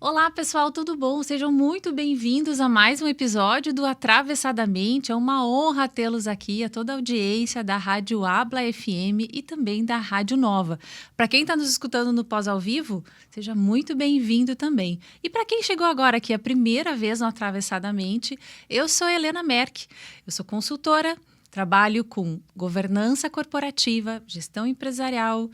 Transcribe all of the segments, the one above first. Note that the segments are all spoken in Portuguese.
Olá, pessoal, tudo bom? Sejam muito bem-vindos a mais um episódio do Atravessadamente. É uma honra tê-los aqui, a toda a audiência da Rádio Habla FM e também da Rádio Nova. Para quem está nos escutando no pós ao vivo, seja muito bem-vindo também. E para quem chegou agora aqui a primeira vez no Atravessadamente, eu sou Helena Merck. Eu sou consultora. Trabalho com governança corporativa, gestão empresarial,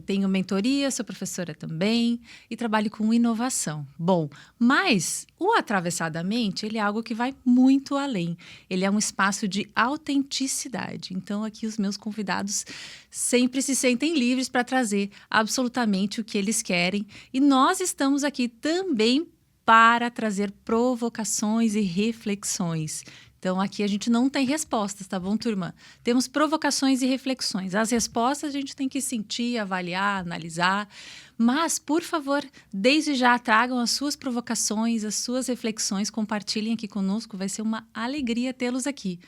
tenho mentoria, sou professora também e trabalho com inovação. Bom, mas o Atravessadamente, ele é algo que vai muito além. Ele é um espaço de autenticidade. Então, aqui os meus convidados sempre se sentem livres para trazer absolutamente o que eles querem. E nós estamos aqui também para trazer provocações e reflexões. Então, aqui a gente não tem respostas, tá bom, turma? Temos provocações e reflexões. As respostas a gente tem que sentir, avaliar, analisar. Mas, por favor, desde já tragam as suas provocações, as suas reflexões, compartilhem aqui conosco. Vai ser uma alegria tê-los aqui.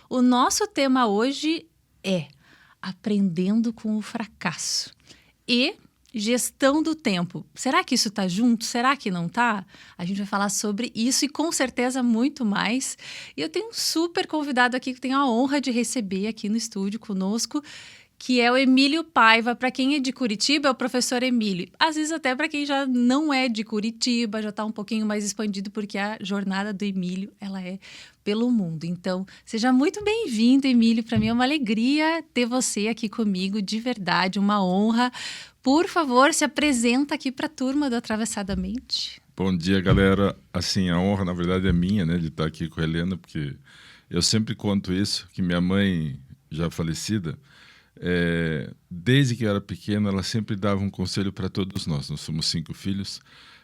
O nosso tema hoje é aprendendo com o fracasso. E gestão do tempo. Será que isso está junto? Será que não está? A gente vai falar sobre isso e com certeza muito mais. E eu tenho um super convidado aqui que tenho a honra de receber aqui no estúdio conosco, que é o Emílio Paiva. Para quem é de Curitiba, é o professor Emílio. Às vezes até para quem já não é de Curitiba, já está um pouquinho mais expandido, porque a jornada do Emílio, ela é pelo mundo. Então, seja muito bem-vindo, Emílio. Para mim é uma alegria ter você aqui comigo, de verdade, uma honra. Por favor, se apresenta aqui para a turma do Atravessadamente. Bom dia, galera. Assim, a honra, na verdade, é minha, né, de estar aqui com a Helena, porque eu sempre conto isso, que minha mãe, já falecida, desde que eu era pequeno, ela sempre dava um conselho para todos nós. Nós somos 5 filhos.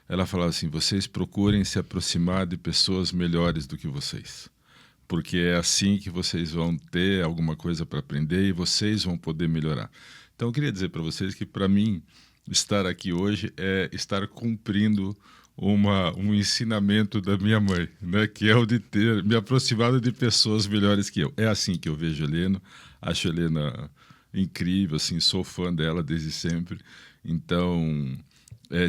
Ela falava assim, vocês procurem se aproximar de pessoas melhores do que vocês, porque é assim que vocês vão ter alguma coisa para aprender e vocês vão poder melhorar. Então, eu queria dizer para vocês que, para mim, estar aqui hoje é estar cumprindo um ensinamento da minha mãe, né? Que é o de ter me aproximado de pessoas melhores que eu. É assim que eu vejo a Helena, acho a Helena incrível, assim, sou fã dela desde sempre. Então,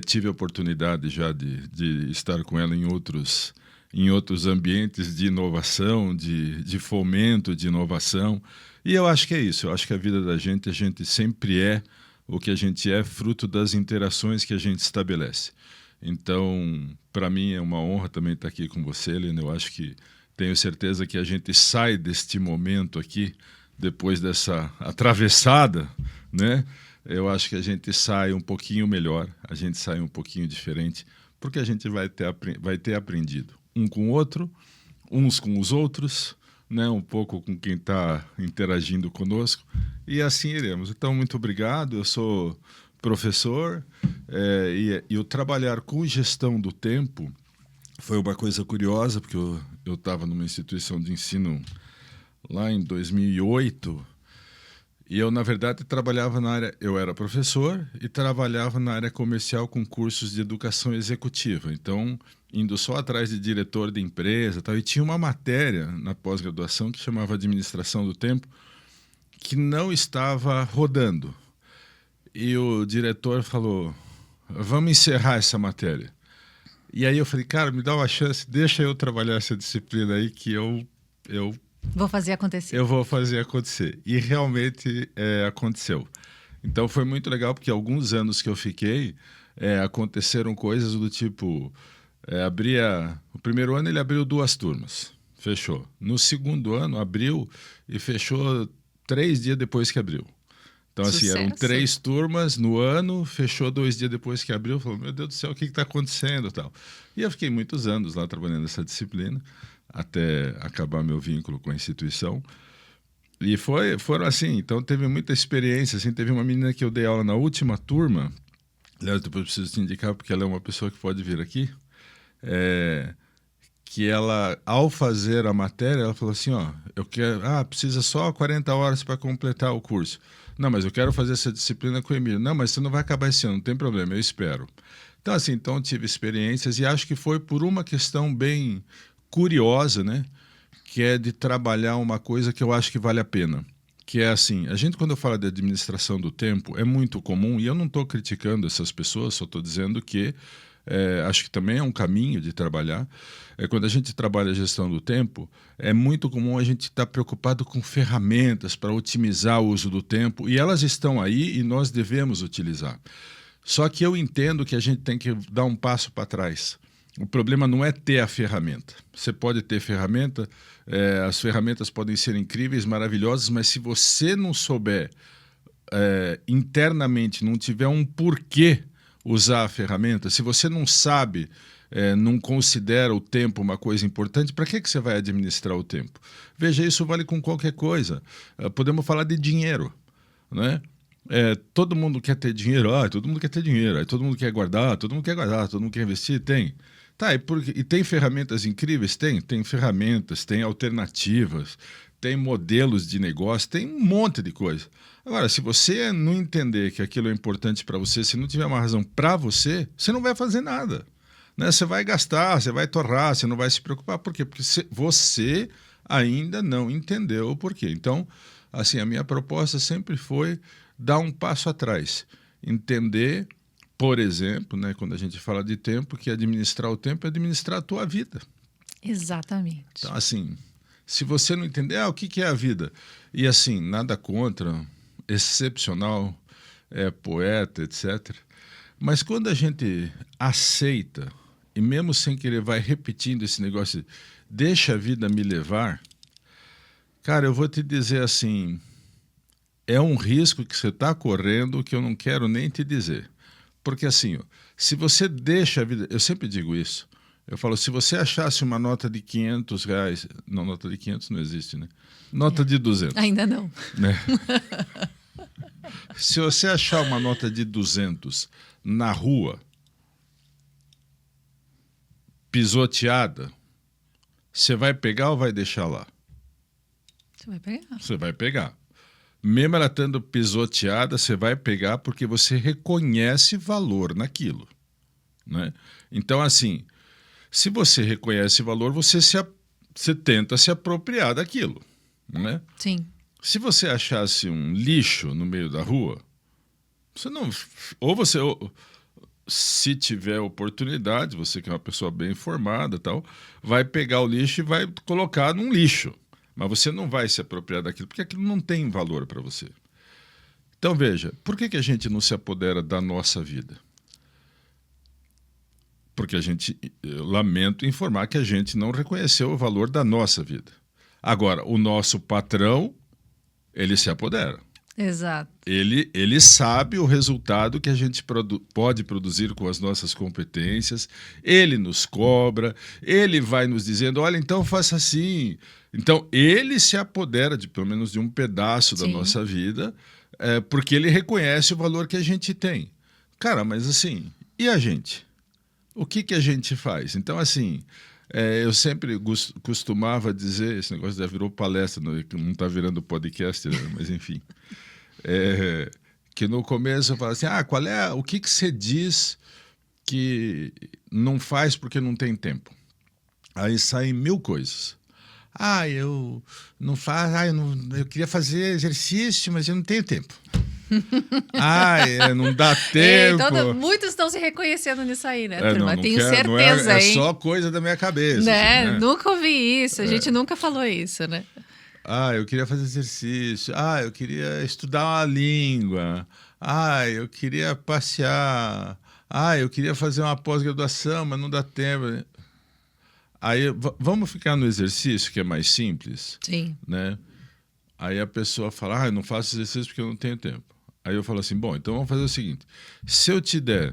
tive a oportunidade já de estar com ela em outros ambientes de inovação, de fomento de inovação. E eu acho que é isso, eu acho que a vida da gente, a gente sempre é o que a gente é, fruto das interações que a gente estabelece. Então, para mim é uma honra também estar aqui com você, Helena. Eu acho que tenho certeza que a gente sai deste momento aqui, depois dessa atravessada, né? Eu acho que a gente sai um pouquinho melhor, a gente sai um pouquinho diferente, porque a gente vai ter aprendido um com o outro, uns com os outros, né, um pouco com quem está interagindo conosco, e assim iremos. Então, muito obrigado. Eu sou professor e o trabalhar com gestão do tempo foi uma coisa curiosa, porque eu estava numa instituição de ensino lá em 2008 e eu, na verdade, trabalhava na área... Eu era professor e trabalhava na área comercial com cursos de educação executiva. Então, indo só atrás de diretor de empresa, tal, e tinha uma matéria na pós-graduação que chamava Administração do Tempo, que não estava rodando. E o diretor falou, vamos encerrar essa matéria. E aí eu falei, cara, me dá uma chance, deixa eu trabalhar essa disciplina aí que eu Vou fazer acontecer. eu vou fazer acontecer. E realmente aconteceu. Então foi muito legal, porque alguns anos que eu fiquei, aconteceram coisas do tipo... o primeiro ano ele abriu 2 turmas, fechou. No segundo ano abriu e fechou 3 dias depois que abriu. Então, assim, Sucesso. eram 3 turmas no ano, fechou 2 dias depois que abriu, falou, meu Deus do céu, o que está acontecendo, tal. E eu fiquei muitos anos lá trabalhando nessa disciplina, até acabar meu vínculo com a instituição. E foram assim, então teve muita experiência, assim, teve uma menina que eu dei aula na última turma, aliás, depois eu preciso te indicar, porque ela é uma pessoa que pode vir aqui, que ela, ao fazer a matéria, ela falou assim, ó, eu quero, precisa só 40 horas para completar o curso. Não, mas eu quero fazer essa disciplina com o Emílio. Não, mas você não vai acabar esse ano, não tem problema, eu espero. Então, assim, tive experiências e acho que foi por uma questão bem curiosa, né? Que é de trabalhar uma coisa que eu acho que vale a pena. Que é assim, a gente quando fala de administração do tempo, é muito comum, e eu não estou criticando essas pessoas, só estou dizendo que acho que também é um caminho de trabalhar. Quando a gente trabalha a gestão do tempo, é muito comum a gente estar preocupado com ferramentas para otimizar o uso do tempo, e elas estão aí e nós devemos utilizar. Só que eu entendo que a gente tem que dar um passo para trás. O problema não é ter a ferramenta. Você pode ter ferramenta, as ferramentas podem ser incríveis, maravilhosas, mas se você não souber internamente, não tiver um porquê usar a ferramenta, se você não sabe, não considera o tempo uma coisa importante, para que você vai administrar o tempo? Veja, isso vale com qualquer coisa. Podemos falar de dinheiro, né? Todo mundo quer ter dinheiro, todo mundo quer ter dinheiro, aí todo mundo quer guardar, todo mundo quer guardar, todo mundo quer investir, tem. Tá, e tem ferramentas incríveis? Tem ferramentas, tem alternativas, tem modelos de negócio, tem um monte de coisa. Agora, se você não entender que aquilo é importante para você, se não tiver uma razão para você, você não vai fazer nada. Né? Você vai gastar, você vai torrar, você não vai se preocupar. Por quê? Porque você ainda não entendeu o porquê. Então, assim, a minha proposta sempre foi dar um passo atrás. Entender, por exemplo, né, quando a gente fala de tempo, que administrar o tempo é administrar a tua vida. Exatamente. Então, assim, se você não entender, o que é a vida? E, assim, nada contra, excepcional, poeta, etc. Mas quando a gente aceita, e mesmo sem querer vai repetindo esse negócio, deixa a vida me levar, cara, eu vou te dizer assim, é um risco que você está correndo que eu não quero nem te dizer. Porque assim, se você deixa a vida... Eu sempre digo isso. Eu falo, se você achasse uma nota de R$500... Não, nota de 500 não existe, né? Nota de 200. Ainda não. Né? Se você achar uma nota de 200 na rua, pisoteada, você vai pegar ou vai deixar lá? Você vai pegar. Você vai pegar. Mesmo ela estando pisoteada, você vai pegar porque você reconhece valor naquilo. Né? Então, assim, se você reconhece valor, você tenta se apropriar daquilo. Né? Sim. Se você achasse um lixo no meio da rua, você não... se tiver oportunidade, você que é uma pessoa bem informada, tal, vai pegar o lixo e vai colocar num lixo. Mas você não vai se apropriar daquilo, porque aquilo não tem valor para você. Então, veja, por que a gente não se apodera da nossa vida? Porque eu lamento informar que a gente não reconheceu o valor da nossa vida. Agora, o nosso patrão, ele se apodera. Exato. Ele sabe o resultado que a gente pode produzir com as nossas competências, ele nos cobra, ele vai nos dizendo, olha, então faça assim. Então, ele se apodera pelo menos de um pedaço da nossa vida, porque ele reconhece o valor que a gente tem. Cara, mas assim, e a gente? O que a gente faz? Então, assim, eu sempre costumava dizer, esse negócio já virou palestra, não está virando podcast, né? Mas enfim... que no começo eu falava assim, o que você diz que não faz porque não tem tempo? Aí saem 1000 coisas. Eu não faço, eu queria fazer exercício, mas eu não tenho tempo. Não dá tempo. Então, muitos estão se reconhecendo nisso aí, né, turma? Não Tenho quero, certeza, é só coisa da minha cabeça. Né? Assim, né? Nunca ouvi isso, a gente nunca falou isso, né? Eu queria fazer exercício. Eu queria estudar uma língua. Eu queria passear. Eu queria fazer uma pós-graduação, mas não dá tempo. Aí, vamos ficar no exercício, que é mais simples. Sim. Né? Aí a pessoa fala, eu não faço exercício porque eu não tenho tempo. Aí eu falo assim, bom, então vamos fazer o seguinte. Se eu te der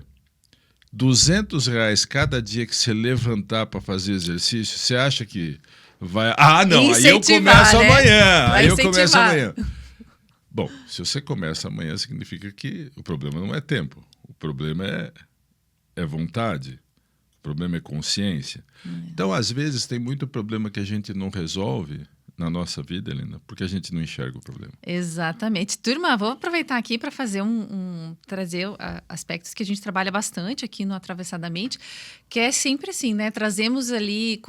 R$200 cada dia que você levantar para fazer exercício, você acha que... vai... não, aí eu começo amanhã. Aí eu começo amanhã. Bom, se você começa amanhã, significa que o problema não é tempo. O problema é vontade. O problema é consciência. Então, às vezes, tem muito problema que a gente não resolve na nossa vida, Helena, porque a gente não enxerga o problema. Exatamente. Turma, vou aproveitar aqui para fazer trazer aspectos que a gente trabalha bastante aqui no Atravessadamente, que é sempre assim, né? Trazemos ali...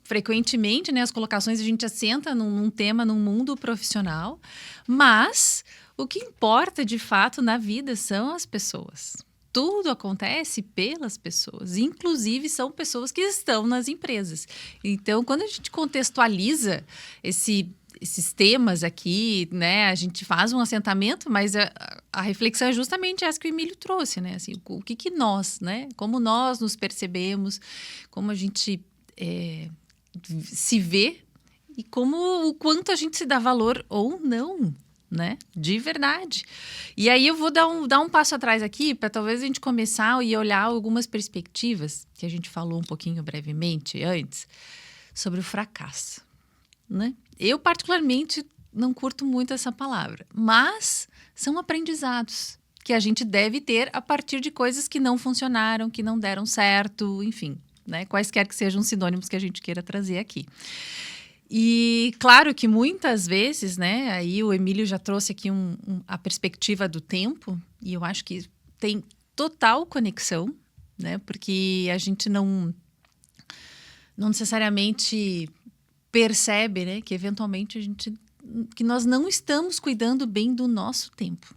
frequentemente, né, as colocações, a gente assenta num tema, num mundo profissional, mas o que importa de fato na vida são as pessoas. tudo acontece pelas pessoas, inclusive são pessoas que estão nas empresas. Então, quando a gente contextualiza esses temas aqui, né, a gente faz um assentamento, mas a reflexão é justamente essa que o Emílio trouxe, né, assim, o que nós, né, como nós nos percebemos, como a gente se vê e o quanto a gente se dá valor ou não, né? De verdade. E aí eu vou dar um passo atrás aqui para talvez a gente começar e olhar algumas perspectivas que a gente falou um pouquinho brevemente antes sobre o fracasso, né? Eu particularmente não curto muito essa palavra, mas são aprendizados que a gente deve ter a partir de coisas que não funcionaram, que não deram certo, enfim, né? Quaisquer que sejam sinônimos que a gente queira trazer aqui. E claro que muitas vezes, né, aí o Emílio já trouxe aqui a perspectiva do tempo, e eu acho que tem total conexão, né, porque a gente não necessariamente percebe, né, que eventualmente que nós não estamos cuidando bem do nosso tempo.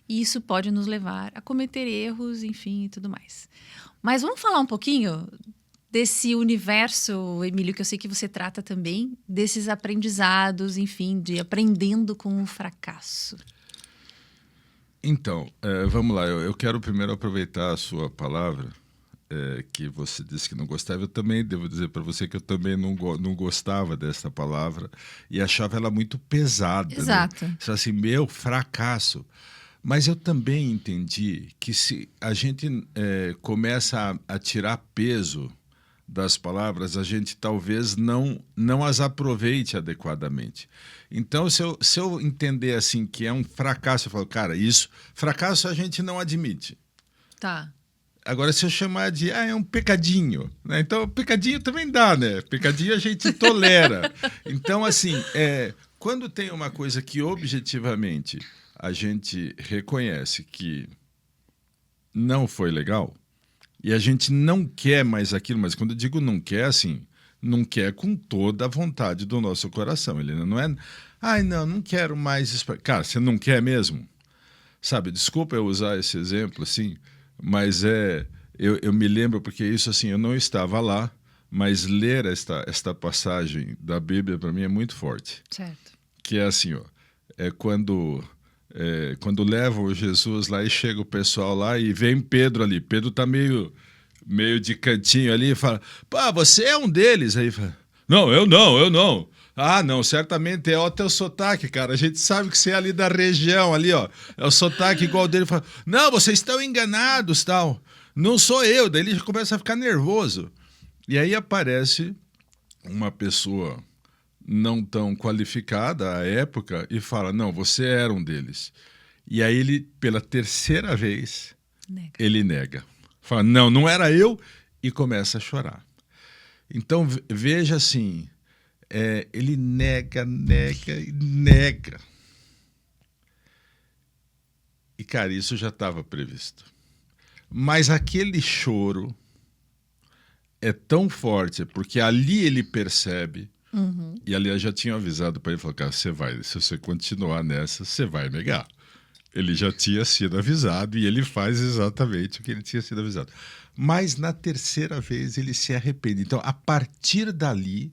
E isso pode nos levar a cometer erros, enfim, e tudo mais. Mas vamos falar um pouquinho desse universo, Emílio, que eu sei que você trata também, desses aprendizados, enfim, de aprendendo com o fracasso. Então, vamos lá. Eu quero primeiro aproveitar a sua palavra, que você disse que não gostava. Eu também devo dizer para você que eu também não gostava dessa palavra e achava ela muito pesada. Exato. Né? Assim, meu fracasso. Mas eu também entendi que se a gente começa a tirar peso das palavras, a gente talvez não as aproveite adequadamente. Então, se eu entender assim que é um fracasso, eu falo, cara, fracasso a gente não admite. Tá. Agora, se eu chamar de, é um pecadinho, né? Então, pecadinho também dá, né? Pecadinho a gente tolera. Então, assim, quando tem uma coisa que objetivamente a gente reconhece que não foi legal, e a gente não quer mais aquilo, mas quando eu digo não quer, assim, não quer com toda a vontade do nosso coração. Ele não é, não quero mais isso. Cara, você não quer mesmo? Sabe, desculpa eu usar esse exemplo, assim, mas eu me lembro, porque isso, assim, eu não estava lá, mas ler esta passagem da Bíblia, para mim, é muito forte. Certo. Que é assim, ó, quando levam Jesus lá e chega o pessoal lá e vem Pedro ali. Pedro tá meio de cantinho ali e fala, pá, você é um deles. Aí fala, não, eu não. Ah, não, certamente é o teu sotaque, cara. A gente sabe que você é ali da região, ali, ó. É o sotaque igual dele. Fala, não, vocês estão enganados, tal. Não sou eu. Daí ele já começa a ficar nervoso. E aí aparece uma pessoa não tão qualificada à época e fala, não, você era um deles. E aí ele, pela terceira vez, ele nega. Fala, não era eu, e começa a chorar. Então, veja assim, ele nega e nega. E, cara, isso já estava previsto. Mas aquele choro é tão forte, porque ali ele percebe. Uhum. E ali eu já tinha avisado para ele, falou, cara, se você continuar nessa, você vai negar. Ele já tinha sido avisado e ele faz exatamente o que ele tinha sido avisado. Mas na terceira vez ele se arrepende. Então, a partir dali,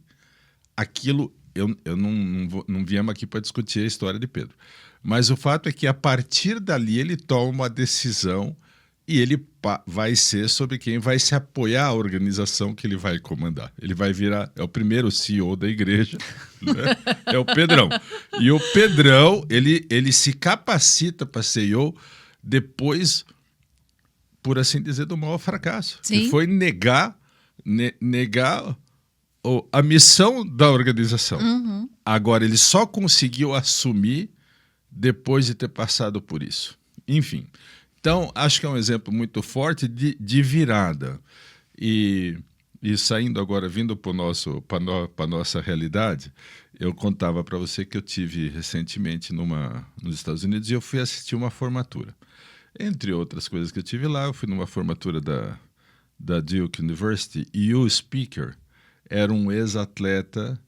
aquilo... Eu não viemos aqui para discutir a história de Pedro. Mas o fato é que a partir dali ele toma uma decisão e ele vai ser sobre quem vai se apoiar à organização que ele vai comandar. Ele vai virar, é o primeiro CEO da igreja, né? É o Pedrão. E o Pedrão, ele se capacita para CEO depois, por assim dizer, do maior fracasso. Sim. Que foi negar a missão da organização. Uhum. Agora, ele só conseguiu assumir depois de ter passado por isso. Enfim... Então, acho que é um exemplo muito forte de virada. E saindo agora, vindo para a nossa realidade, eu contava para você que eu tive recentemente nos Estados Unidos e eu fui assistir uma formatura. Entre outras coisas que eu tive lá, eu fui numa formatura da Duke University e o speaker era um ex-atleta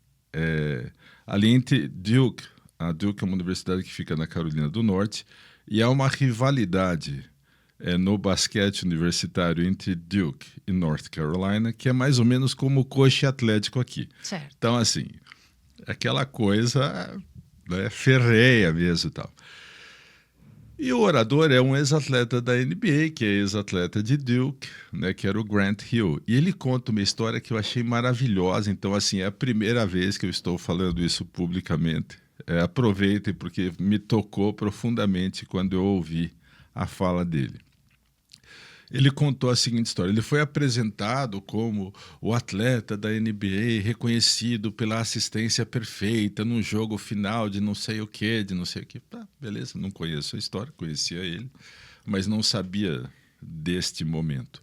ali entre Duke. A Duke é uma universidade que fica na Carolina do Norte, e há uma rivalidade no basquete universitário entre Duke e North Carolina, que é mais ou menos como o Coxa Atlético aqui. Certo. Então, assim, aquela coisa, né, ferreia mesmo e tal. E o orador é um ex-atleta da NBA, que é ex-atleta de Duke, né, que era o Grant Hill. E ele conta uma história que eu achei maravilhosa. Então, assim, é a primeira vez que eu estou falando isso publicamente. Aproveitem, porque me tocou profundamente quando eu ouvi a fala dele. Ele contou a seguinte história: ele foi apresentado como o atleta da NBA reconhecido pela assistência perfeita num jogo final de não sei o quê, de não sei o quê. Tá, beleza, não conheço a história, conhecia ele, mas não sabia deste momento.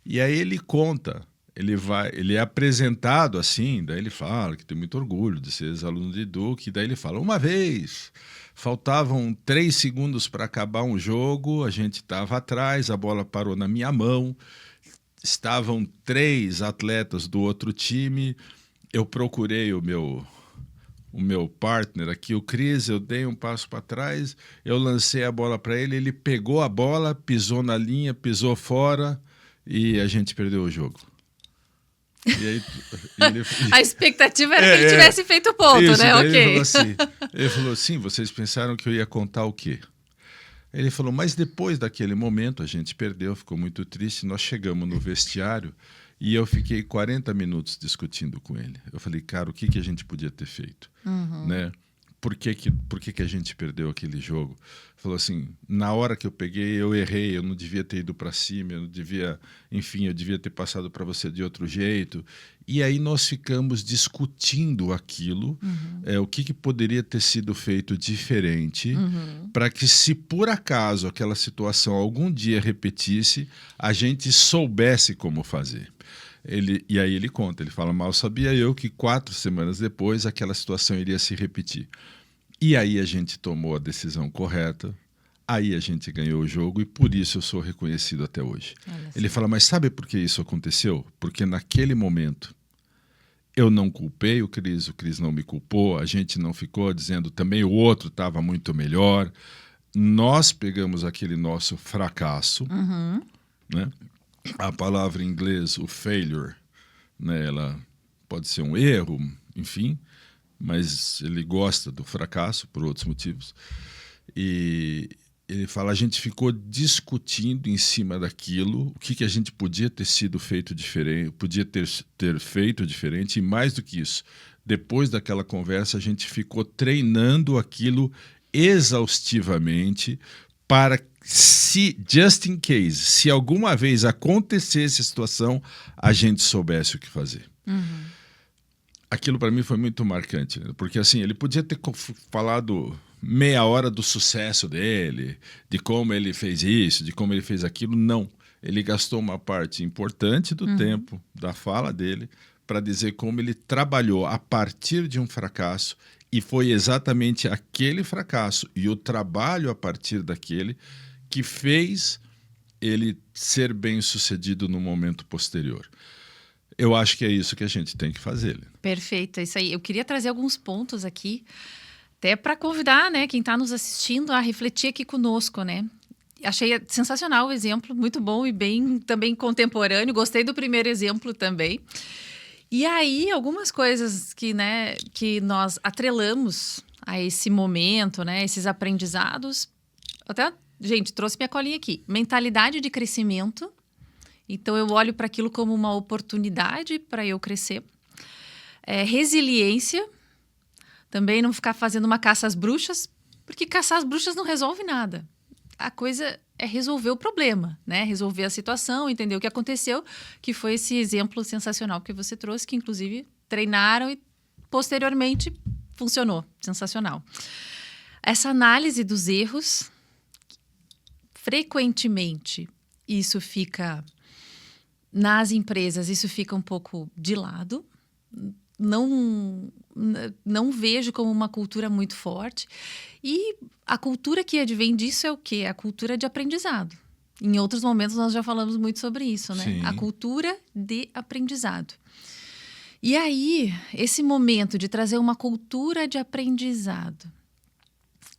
E aí ele conta, ele é apresentado assim, daí ele fala que tem muito orgulho de ser ex-aluno de Duke, e daí ele fala, uma vez... Faltavam 3 segundos para acabar um jogo, a gente estava atrás, a bola parou na minha mão, estavam 3 atletas do outro time, eu procurei o meu partner aqui, o Chris, eu dei um passo para trás, eu lancei a bola para ele, ele pegou a bola, pisou na linha, pisou fora e a gente perdeu o jogo. E aí, a expectativa era que ele tivesse feito o ponto, isso, né? Ok. Ele falou assim, vocês pensaram que eu ia contar o quê? Ele falou, mas depois daquele momento a gente perdeu, ficou muito triste, nós chegamos no vestiário e eu fiquei 40 minutos discutindo com ele. Eu falei, cara, o que a gente podia ter feito? Né? Por que a gente perdeu aquele jogo? Falou assim, na hora que eu peguei, eu errei, eu não devia ter ido para cima, eu não devia, enfim, eu devia ter passado para você de outro jeito. E aí nós ficamos discutindo aquilo, o que poderia ter sido feito diferente, para que, se por acaso aquela situação algum dia repetisse, a gente soubesse como fazer. E aí ele conta, ele fala, mal sabia eu que 4 semanas depois aquela situação iria se repetir. E aí a gente tomou a decisão correta, aí a gente ganhou o jogo e por isso eu sou reconhecido até hoje. Ele fala, mas sabe por que isso aconteceu? Porque naquele momento eu não culpei o Chris não me culpou, a gente não ficou dizendo também o outro estava muito melhor. Nós pegamos aquele nosso fracasso, né? A palavra em inglês, o failure, né, ela pode ser um erro, enfim, mas ele gosta do fracasso por outros motivos. E ele fala, a gente ficou discutindo em cima daquilo, o que a gente podia ter sido feito diferente, podia ter feito diferente, e mais do que isso, depois daquela conversa, a gente ficou treinando aquilo exaustivamente para just in case, se alguma vez acontecesse a situação, a gente soubesse o que fazer. Aquilo para mim foi muito marcante, né? Porque assim, ele podia ter falado meia hora do sucesso dele, de como ele fez isso, de como ele fez aquilo. Não, ele gastou uma parte importante do tempo da fala dele para dizer como ele trabalhou a partir de um fracasso, e foi exatamente aquele fracasso e o trabalho a partir daquele que fez ele ser bem-sucedido no momento posterior. Eu acho que é isso que a gente tem que fazer. Perfeito, é isso aí. Eu queria trazer alguns pontos aqui, até para convidar, né, quem está nos assistindo a refletir aqui conosco, né? Achei sensacional o exemplo, muito bom e bem também contemporâneo. Gostei do primeiro exemplo também. E aí, algumas coisas que, né, que nós atrelamos a esse momento, né, esses aprendizados. Até, gente, trouxe minha colinha aqui. Mentalidade de crescimento. Então, eu olho para aquilo como uma oportunidade para eu crescer. Resiliência. Também não ficar fazendo uma caça às bruxas, porque caçar as bruxas não resolve nada. A coisa é resolver o problema, né? Resolver a situação, entender o que aconteceu, que foi esse exemplo sensacional que você trouxe, que inclusive treinaram e posteriormente funcionou. Sensacional. Essa análise dos erros, frequentemente, isso fica nas empresas, isso fica um pouco de lado. Não vejo como uma cultura muito forte. E a cultura que advém disso é o quê? A cultura de aprendizado. Em outros momentos nós já falamos muito sobre isso, né? Sim. A cultura de aprendizado. E aí, esse momento de trazer uma cultura de aprendizado,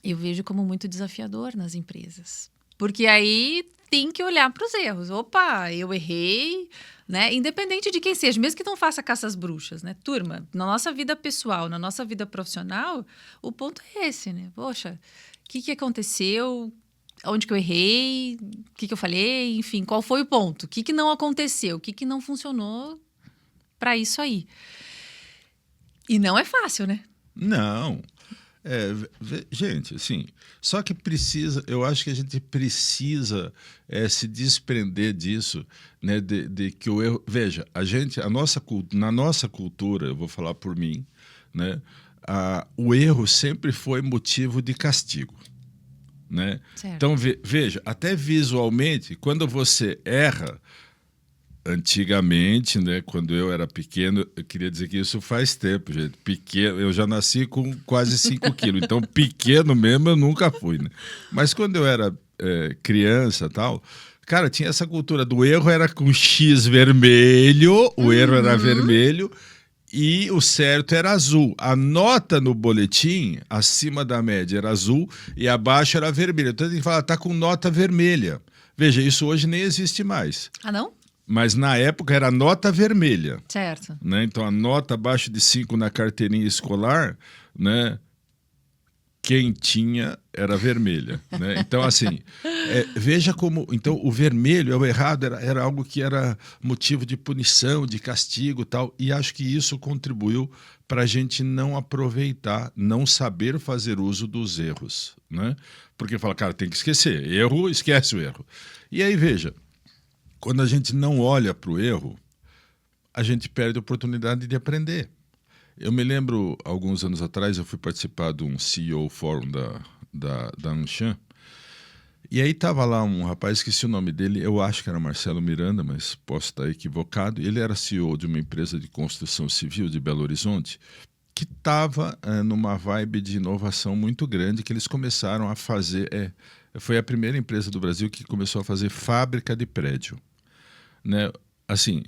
eu vejo como muito desafiador nas empresas. Porque aí tem que olhar para os erros. Opa, eu errei, né? Independente de quem seja, mesmo que não faça caça às bruxas, né? Turma, na nossa vida pessoal, na nossa vida profissional, o ponto é esse, né? Poxa, o que aconteceu? Onde que eu errei? O que eu falei? Enfim, qual foi o ponto? O que não aconteceu? O que não funcionou para isso aí? E não é fácil, né? Não. Gente, assim, só que precisa, eu acho que a gente precisa se desprender disso, né, de que o erro. Veja, na nossa cultura, eu vou falar por mim, né, o erro sempre foi motivo de castigo. Né? Então, veja, até visualmente, quando você erra. Antigamente, né, quando eu era pequeno, eu queria dizer que isso faz tempo, gente. Pequeno, eu já nasci com quase 5 quilos, então pequeno mesmo eu nunca fui. Né? Mas quando eu era criança e tal, cara, tinha essa cultura do erro era com X vermelho, o erro era vermelho e o certo era azul. A nota no boletim, acima da média, era azul e abaixo era vermelho. Então a gente fala, tá com nota vermelha. Veja, isso hoje nem existe mais. Ah, não? Mas na época era nota vermelha. Certo. Né? Então a nota abaixo de 5 na carteirinha escolar, né? Quem tinha era vermelha. Né? Então, assim, veja como. Então, o vermelho, o errado, era algo que era motivo de punição, de castigo e tal. E acho que isso contribuiu para a gente não aproveitar, não saber fazer uso dos erros. Né? Porque fala, cara, tem que esquecer. Erro, esquece o erro. E aí, veja. Quando a gente não olha para o erro, a gente perde a oportunidade de aprender. Eu me lembro, alguns anos atrás, eu fui participar de um CEO Fórum da Anshan, e aí estava lá um rapaz, esqueci o nome dele, eu acho que era Marcelo Miranda, mas posso estar equivocado. Ele era CEO de uma empresa de construção civil de Belo Horizonte, que estava numa vibe de inovação muito grande, que eles começaram a fazer... foi a primeira empresa do Brasil que começou a fazer fábrica de prédio. Né? Assim,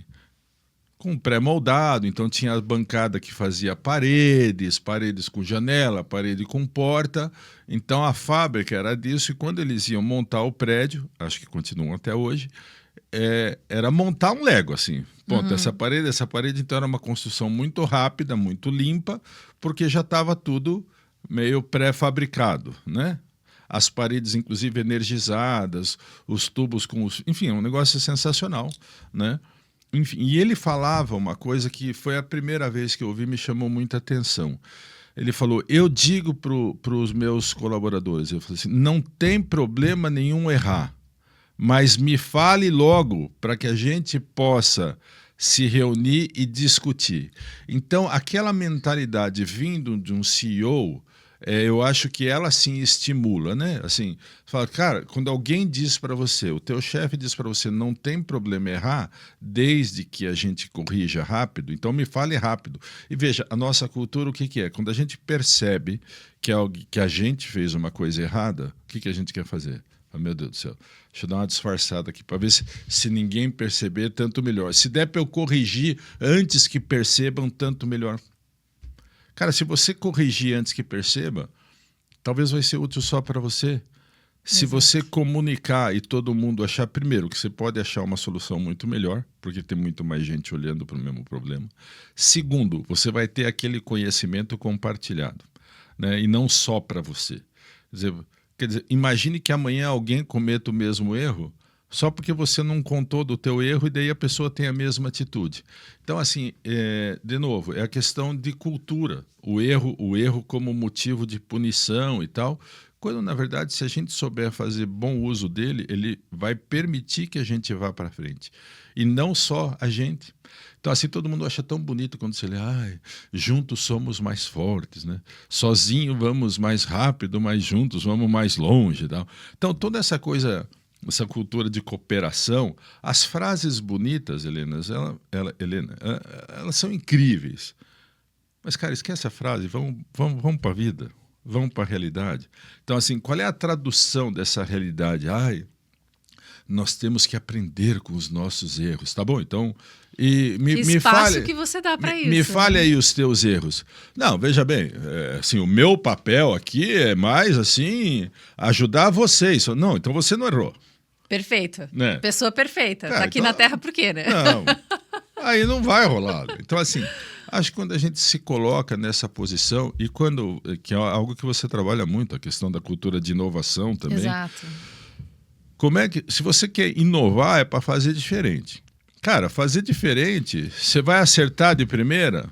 com pré-moldado, então tinha a bancada que fazia paredes com janela, parede com porta, então a fábrica era disso, e quando eles iam montar o prédio, acho que continuam até hoje, era montar um Lego, assim, ponto, essa parede, então era uma construção muito rápida, muito limpa, porque já estava tudo meio pré-fabricado, né? As paredes, inclusive, energizadas, os tubos com os... Enfim, é um negócio sensacional, né? Enfim, e ele falava uma coisa que foi a primeira vez que eu ouvi e me chamou muita atenção. Ele falou, eu digo para os meus colaboradores, eu falei assim, não tem problema nenhum errar, mas me fale logo para que a gente possa se reunir e discutir. Então, aquela mentalidade vindo de um CEO... eu acho que ela sim estimula, né? Assim, fala, cara, quando alguém diz para você, o teu chefe diz para você, não tem problema errar, desde que a gente corrija rápido, então me fale rápido. E veja, a nossa cultura, o que é? Quando a gente percebe que a gente fez uma coisa errada, o que a gente quer fazer? Oh, meu Deus do céu, deixa eu dar uma disfarçada aqui para ver se ninguém perceber, tanto melhor. Se der para eu corrigir antes que percebam, tanto melhor. Cara, se você corrigir antes que perceba, talvez vai ser útil só para você. Se você comunicar e todo mundo achar, primeiro, que você pode achar uma solução muito melhor, porque tem muito mais gente olhando para o mesmo problema. Segundo, você vai ter aquele conhecimento compartilhado, né? E não só para você. Quer dizer, imagine que amanhã alguém cometa o mesmo erro, só porque você não contou do teu erro e daí a pessoa tem a mesma atitude. Então, assim, de novo, é a questão de cultura. O erro como motivo de punição e tal, quando, na verdade, se a gente souber fazer bom uso dele, ele vai permitir que a gente vá para frente. E não só a gente. Então, assim, todo mundo acha tão bonito quando você lê, juntos somos mais fortes, né? Sozinho vamos mais rápido, mas juntos vamos mais longe e tal. Então, toda essa coisa... essa cultura de cooperação, as frases bonitas, Helena, elas são incríveis. Mas, cara, esquece a frase, vamos para a vida, vamos para a realidade. Então, assim, qual é a tradução dessa realidade? Nós temos que aprender com os nossos erros, tá bom? Então, me fale que você dá para isso. Me fale aí os teus erros. Não, veja bem, assim, o meu papel aqui é mais assim ajudar vocês. Não, então você não errou. Perfeito. Né? Pessoa perfeita. Cara, Tá aqui então, na Terra por quê, né? Não, aí não vai rolar. Então, assim, acho que quando a gente se coloca nessa posição, e que é algo que você trabalha muito, a questão da cultura de inovação também. Exato. Como é que, se você quer inovar, é para fazer diferente. Cara, fazer diferente, você vai acertar de primeira?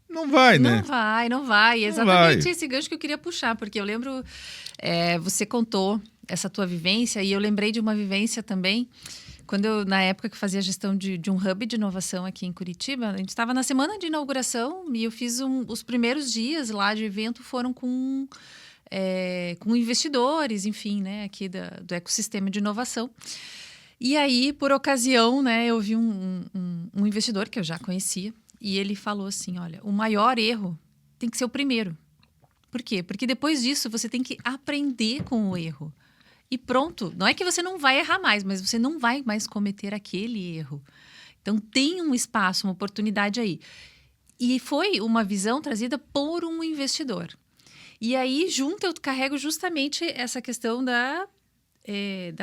Não vai, né? Não vai. Não Exatamente vai. esse gancho que eu queria puxar, porque eu lembro, você contou essa tua vivência e eu lembrei de uma vivência também, quando eu, na época que fazia gestão de um hub de inovação aqui em Curitiba, a gente estava na semana de inauguração e eu fiz os primeiros dias lá de evento foram com investidores, enfim, né, aqui do ecossistema de inovação. E aí, por ocasião, né, eu vi um investidor que eu já conhecia e ele falou assim, olha, o maior erro tem que ser o primeiro. Por quê? Porque depois disso você tem que aprender com o erro. E pronto, não é que você não vai errar mais, mas você não vai mais cometer aquele erro. Então tem um espaço, uma oportunidade aí. E foi uma visão trazida por um investidor. E aí, junto, eu carrego justamente essa questão da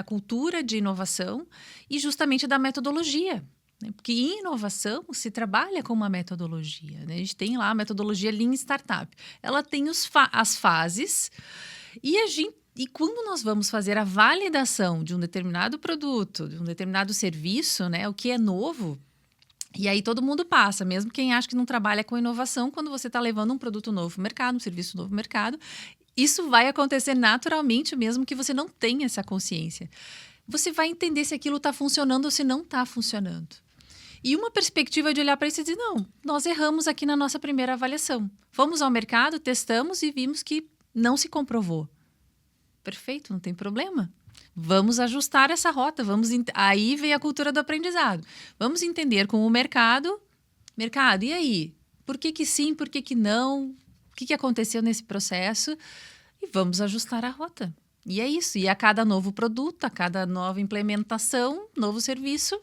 cultura de inovação e justamente da metodologia. Né? Porque em inovação se trabalha com uma metodologia. Né? A gente tem lá a metodologia Lean Startup. Ela tem as fases e quando nós vamos fazer a validação de um determinado produto, de um determinado serviço, né, o que é novo, e aí todo mundo passa, mesmo quem acha que não trabalha com inovação, quando você está levando um produto novo para o mercado, um serviço novo para o mercado, isso vai acontecer naturalmente, mesmo que você não tenha essa consciência. Você vai entender se aquilo está funcionando ou se não está funcionando. E uma perspectiva de olhar para isso e dizer, não, nós erramos aqui na nossa primeira avaliação. Fomos ao mercado, testamos e vimos que não se comprovou. Perfeito, não tem problema. Vamos ajustar essa rota. Aí vem a cultura do aprendizado. Vamos entender com o mercado. Mercado, e aí? Por que sim, por que não? O que aconteceu nesse processo? E vamos ajustar a rota. E é isso. E a cada novo produto, a cada nova implementação, novo serviço,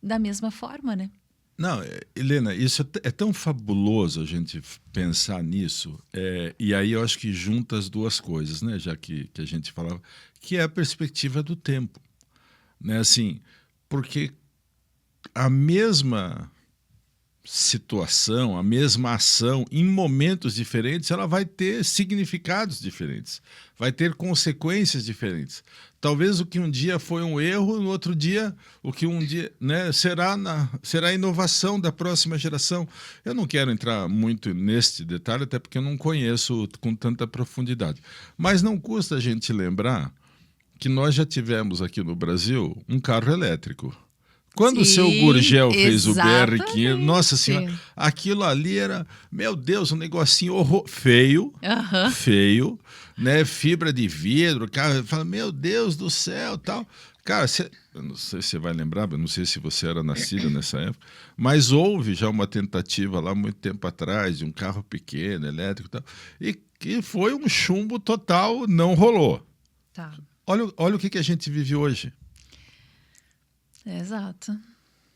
da mesma forma, né? Não, Helena, isso é tão fabuloso a gente pensar nisso. E aí eu acho que junta as duas coisas, né? Já que a gente falava, que é a perspectiva do tempo. Né? Assim, porque a mesma situação, a mesma ação, em momentos diferentes, ela vai ter significados diferentes, vai ter consequências diferentes. Talvez o que um dia foi um erro, no outro dia, o que um dia, né, será a inovação da próxima geração. Eu não quero entrar muito neste detalhe, até porque eu não conheço com tanta profundidade. Mas não custa a gente lembrar que nós já tivemos aqui no Brasil um carro elétrico. Quando o seu Gurgel fez o BR-500, nossa senhora, aquilo ali era, meu Deus, um negocinho feio, feio, né? Fibra de vidro, cara, fala, meu Deus do céu, tal. Cara, eu não sei se você vai lembrar, eu não sei se você era nascida nessa época, mas houve já uma tentativa lá muito tempo atrás de um carro pequeno, elétrico e tal, e que foi um chumbo total, não rolou. Tá. Olha o que a gente vive hoje. Exato.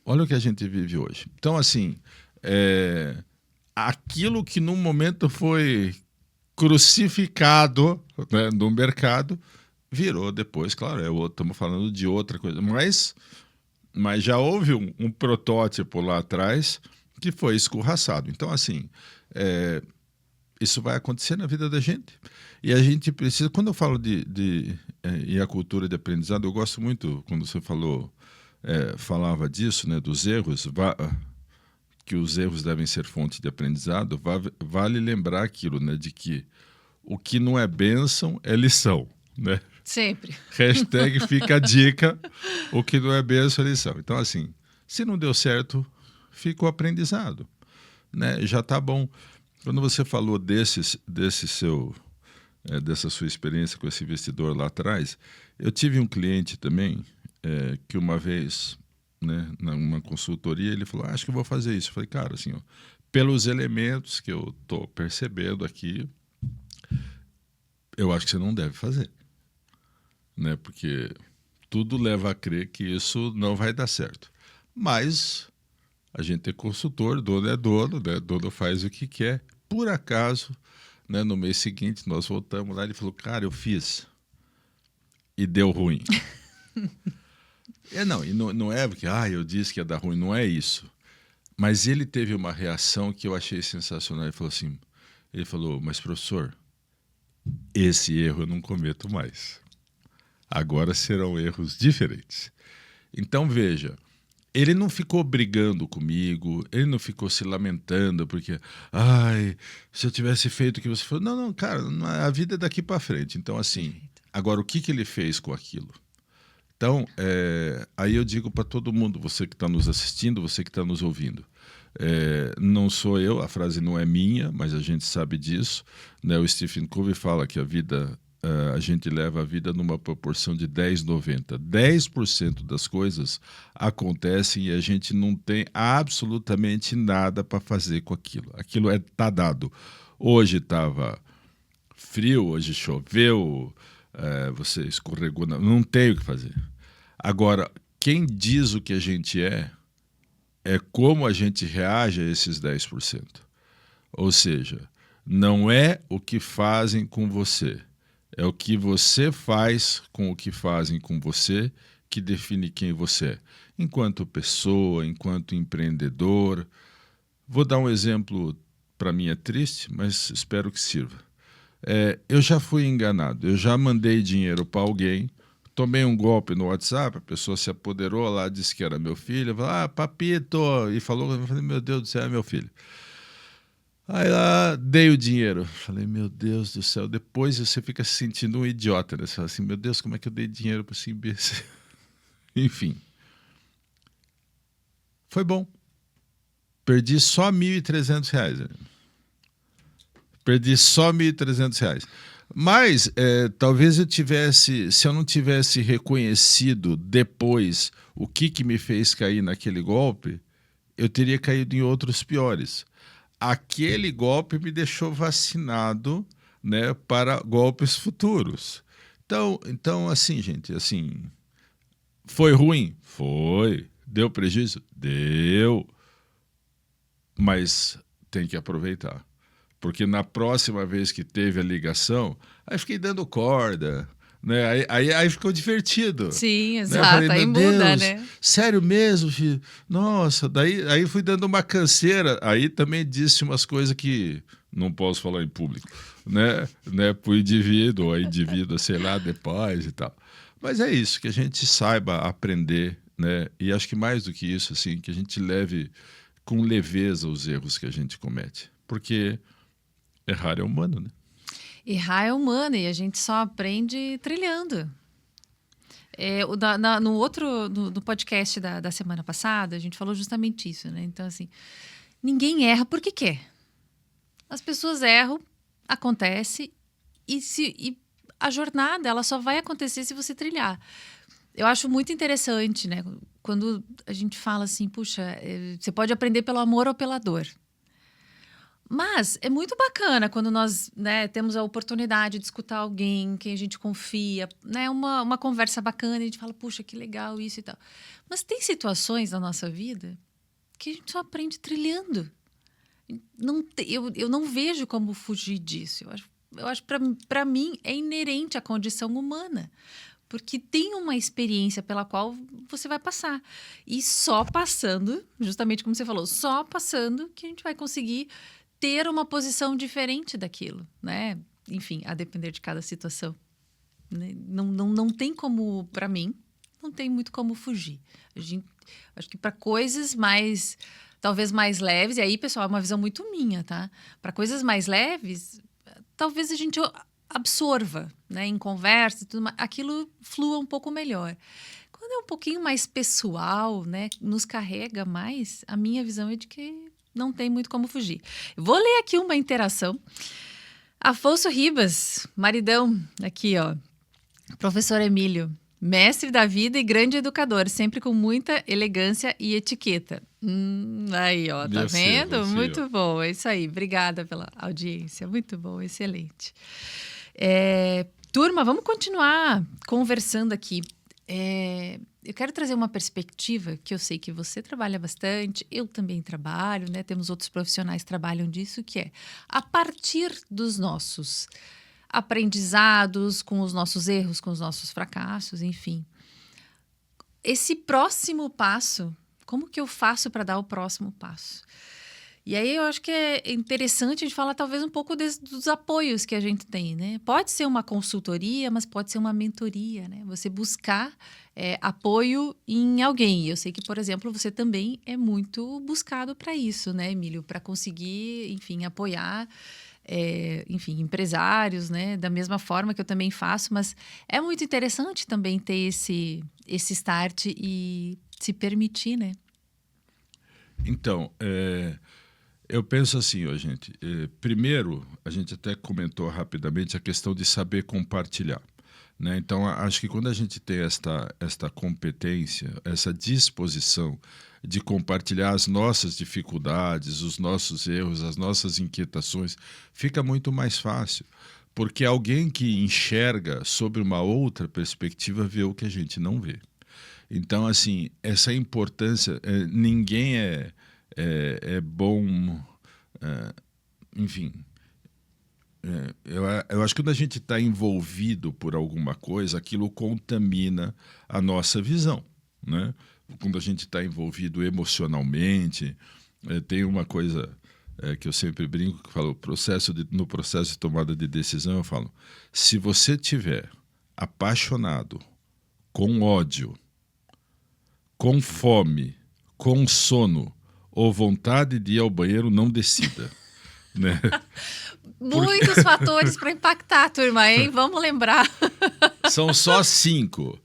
Olha o que a gente vive hoje. Então, assim, aquilo que num momento foi crucificado, né, no mercado, virou depois, claro, estamos falando de outra coisa, mas já houve um protótipo lá atrás que foi escorraçado. Então, assim, isso vai acontecer na vida da gente. E a gente precisa, quando eu falo e a cultura de aprendizado, eu gosto muito, quando você falava disso, né, dos erros, que os erros devem ser fonte de aprendizado, vale lembrar aquilo, né, de que o que não é bênção é lição, né? Sempre. Hashtag fica a dica, o que não é bênção é lição. Então, assim, se não deu certo, fica o aprendizado, né? Já tá bom. Quando você falou dessa sua experiência com esse investidor lá atrás, eu tive um cliente também, que uma vez, né, numa consultoria, ele falou, acho que eu vou fazer isso. Eu falei, cara, assim, ó, pelos elementos que eu estou percebendo aqui, eu acho que você não deve fazer. Né, porque tudo leva a crer que isso não vai dar certo. Mas a gente é consultor, dono é dono, né, dono faz o que quer. Por acaso, né, no mês seguinte, nós voltamos lá e ele falou, cara, eu fiz e deu ruim. Não é porque eu disse que ia dar ruim, não é isso. Mas ele teve uma reação que eu achei sensacional. Ele falou, mas professor, esse erro eu não cometo mais. Agora serão erros diferentes. Então, veja, ele não ficou brigando comigo, ele não ficou se lamentando, porque, se eu tivesse feito o que você falou. Não, cara, a vida é daqui para frente. Então, assim, agora o que ele fez com aquilo? Então, aí eu digo para todo mundo, você que está nos assistindo, você que está nos ouvindo, não sou eu, a frase não é minha, mas a gente sabe disso, né? O Stephen Covey fala que a gente leva a vida numa proporção de 10-90. 10% das coisas acontecem e a gente não tem absolutamente nada para fazer com aquilo. Aquilo tá dado. Hoje estava frio, hoje choveu, você escorregou, não tem o que fazer. Agora, quem diz o que a gente é como a gente reage a esses 10%. Ou seja, não é o que fazem com você, é o que você faz com o que fazem com você que define quem você é. Enquanto pessoa, enquanto empreendedor. Vou dar um exemplo, para mim é triste, mas espero que sirva. Eu já fui enganado, eu já mandei dinheiro para alguém, tomei um golpe no WhatsApp, a pessoa se apoderou lá, disse que era meu filho, falou, papito, e falou, eu falei, meu Deus do céu, é meu filho. Aí lá, dei o dinheiro, falei, meu Deus do céu, depois você fica se sentindo um idiota, né? Você fala assim, meu Deus, como é que eu dei dinheiro para esse imbecil? Enfim, foi bom, perdi só R$1.300, né? Perdi só R$1.300. Mas talvez se eu não tivesse reconhecido depois o que me fez cair naquele golpe, eu teria caído em outros piores. Aquele golpe me deixou vacinado, né, para golpes futuros. Então, assim, gente, assim, foi ruim? Foi. Deu prejuízo? Deu. Mas tem que aproveitar. Porque na próxima vez que teve a ligação, aí fiquei dando corda, né? Aí ficou divertido. Sim, né? exato. Falei, aí meu muda, Deus, né? sério mesmo, filho? Nossa, aí fui dando uma canseira. Aí também disse umas coisas que não posso falar em público, né? Pro indivíduo, ou a indivídua, sei lá, depois e tal. Mas é isso, que a gente saiba aprender, né? E acho que mais do que isso, assim, que a gente leve com leveza os erros que a gente comete. Porque errar é humano, né? Errar é humano e a gente só aprende trilhando. No podcast da semana passada, a gente falou justamente isso, né? Então, assim, ninguém erra porque quer. As pessoas erram, acontece, e a jornada ela só vai acontecer se você trilhar. Eu acho muito interessante, né? Quando a gente fala assim, puxa, você pode aprender pelo amor ou pela dor. Mas é muito bacana quando nós, né, temos a oportunidade de escutar alguém que a gente confia, né, uma conversa bacana e a gente fala, puxa, que legal isso e tal. Mas tem situações na nossa vida que a gente só aprende trilhando. Eu não vejo como fugir disso. Eu acho para mim é inerente à condição humana. Porque tem uma experiência pela qual você vai passar. E só passando, justamente como você falou, só passando que a gente vai conseguir ter uma posição diferente daquilo, né? Enfim, a depender de cada situação. Não tem como, para mim, não tem muito como fugir. Acho que para coisas talvez mais leves, e aí, pessoal, é uma visão muito minha, tá? Para coisas mais leves, talvez a gente absorva, né? Em conversa, tudo mais, aquilo flua um pouco melhor. Quando é um pouquinho mais pessoal, né? Nos carrega mais, a minha visão é de que não tem muito como fugir. Eu vou ler aqui uma interação. Afonso Ribas, maridão, aqui, ó. Professor Emílio, mestre da vida e grande educador, sempre com muita elegância e etiqueta. Aí, ó, tá vendo? Muito bom, é isso aí. Obrigada pela audiência. Muito bom, excelente. Turma, vamos continuar conversando aqui. Eu quero trazer uma perspectiva que eu sei que você trabalha bastante, eu também trabalho, né? Temos outros profissionais que trabalham disso, que é a partir dos nossos aprendizados, com os nossos erros, com os nossos fracassos, enfim. esse próximo passo, como que eu faço para dar o próximo passo? E aí eu acho que é interessante a gente falar talvez um pouco dos apoios que a gente tem, né? Pode ser uma consultoria, mas pode ser uma mentoria, né? Você buscar apoio em alguém. Eu sei que, por exemplo, você também é muito buscado para isso, né, Emílio? Para conseguir, enfim, apoiar, enfim, empresários, né? Da mesma forma que eu também faço, mas é muito interessante também ter esse start e se permitir, né? Então, eu penso assim, ó, gente. Primeiro, a gente até comentou rapidamente a questão de saber compartilhar, né? Então, acho que quando a gente tem esta competência, essa disposição de compartilhar as nossas dificuldades, os nossos erros, as nossas inquietações, fica muito mais fácil. Porque alguém que enxerga sobre uma outra perspectiva vê o que a gente não vê. Então, assim, essa importância, ninguém é bom, enfim. Eu acho que quando a gente está envolvido por alguma coisa, aquilo contamina a nossa visão, né? Quando a gente está envolvido emocionalmente, tem uma coisa que eu sempre brinco, que eu falo, no processo de tomada de decisão, eu falo, se você tiver apaixonado, com ódio, com fome, com sono ou vontade de ir ao banheiro, não decida. Né? Muitos fatores para impactar, turma, hein? Vamos lembrar. São só 5.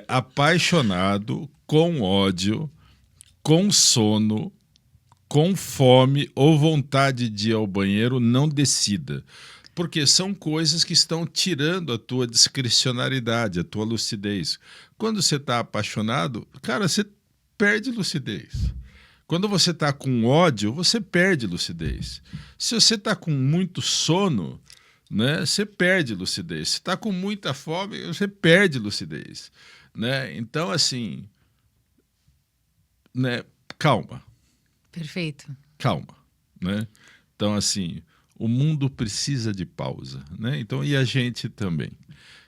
Apaixonado, com ódio, com sono, com fome ou vontade de ir ao banheiro, não decida. Porque são coisas que estão tirando a tua discricionariedade, a tua lucidez. Quando você está apaixonado, cara, você perde lucidez. Quando você está com ódio, você perde lucidez. Se você está com muito sono, né, você perde lucidez. Se está com muita fome, você perde lucidez. Né? Então, assim, né, calma. Perfeito. Calma. Né? Então, assim, o mundo precisa de pausa. Né? Então, e a gente também.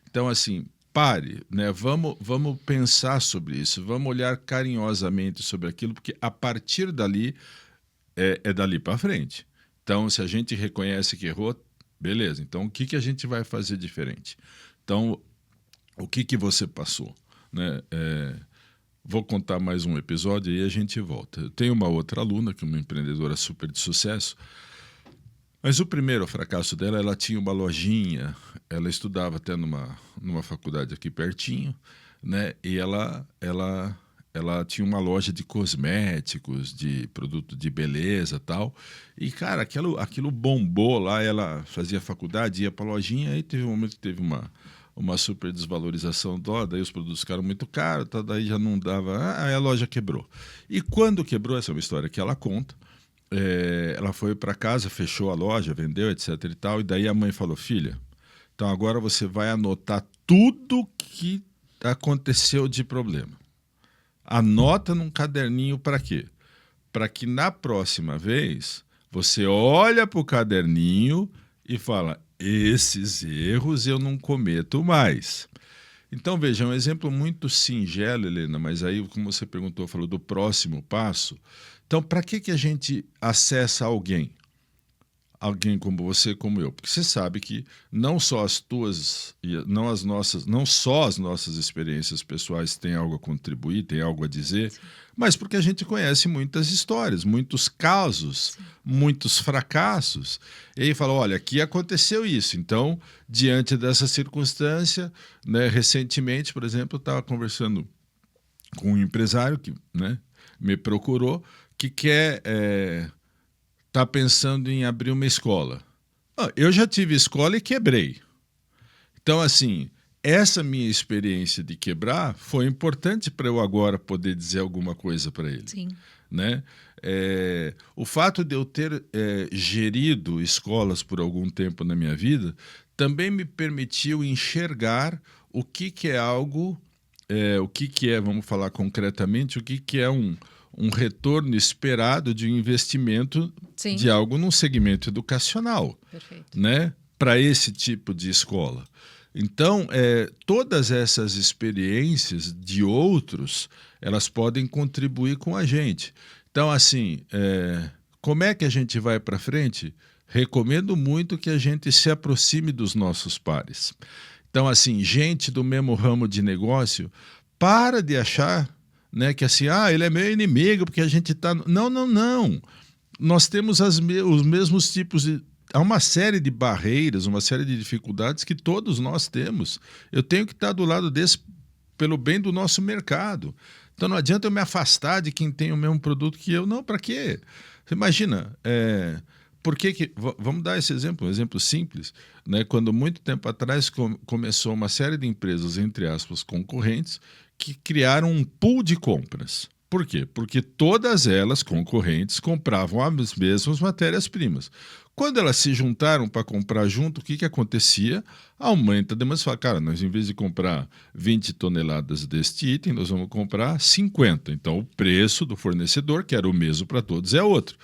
Então, assim, pare, né? Vamos pensar sobre isso, vamos olhar carinhosamente sobre aquilo, porque a partir dali é dali para frente. Então, se a gente reconhece que errou, beleza. Então, o que a gente vai fazer diferente? Então, o que você passou? Né? Vou contar mais um episódio e aí a gente volta. Eu tenho uma outra aluna, que é uma empreendedora super de sucesso, mas o primeiro fracasso dela, ela tinha uma lojinha, ela estudava até numa faculdade aqui pertinho, né? E ela tinha uma loja de cosméticos, de produto de beleza e tal. E, cara, aquilo bombou lá, ela fazia faculdade, ia para a lojinha, aí teve um momento que teve uma super desvalorização do dólar, daí os produtos ficaram muito caros, tá, daí já não dava, aí a loja quebrou. E quando quebrou, essa é uma história que ela conta, ela foi para casa, fechou a loja, vendeu, etc e tal, e daí a mãe falou, filha, então agora você vai anotar tudo que aconteceu de problema. Anota num caderninho para quê? Para que na próxima vez você olha para o caderninho e fala, esses erros eu não cometo mais. Então, veja, é um exemplo muito singelo, Helena, mas aí, como você perguntou, falou do próximo passo. Então, para que a gente acessa alguém? Alguém como você, como eu? Porque você sabe que não só as tuas, não só as nossas experiências pessoais têm algo a contribuir, têm algo a dizer, mas porque a gente conhece muitas histórias, muitos casos, muitos fracassos. E aí fala, olha, aqui aconteceu isso. Então, diante dessa circunstância, né, recentemente, por exemplo, eu estava conversando com um empresário que, né, me procurou, que quer... está pensando em abrir uma escola. Eu já tive escola e quebrei. Então, assim, essa minha experiência de quebrar foi importante para eu agora poder dizer alguma coisa para ele. Sim. Né? O fato de eu ter gerido escolas por algum tempo na minha vida também me permitiu enxergar o que é algo, o que é, vamos falar concretamente, o que é um retorno esperado de um investimento Sim. de algo num segmento educacional, Perfeito. Né? Para esse tipo de escola. Então, todas essas experiências de outros, elas podem contribuir com a gente. Então, assim, como é que a gente vai para frente? Recomendo muito que a gente se aproxime dos nossos pares. Então, assim, gente do mesmo ramo de negócio, para de achar, né, que assim, ele é meu inimigo porque a gente está... Não, não, não. Nós temos os mesmos tipos de... Há uma série de barreiras, uma série de dificuldades que todos nós temos. Eu tenho que estar do lado desse pelo bem do nosso mercado. Então não adianta eu me afastar de quem tem o mesmo produto que eu. Não, para quê? Você imagina, vamos dar esse exemplo, um exemplo simples, né? Quando muito tempo atrás começou uma série de empresas, entre aspas, concorrentes, que criaram um pool de compras. Por quê? Porque todas elas, concorrentes, compravam as mesmas matérias-primas. Quando elas se juntaram para comprar junto, o que acontecia? Aumenta a demanda. Você fala, cara, nós em vez de comprar 20 toneladas deste item, nós vamos comprar 50. Então o preço do fornecedor, que era o mesmo para todos, é outro.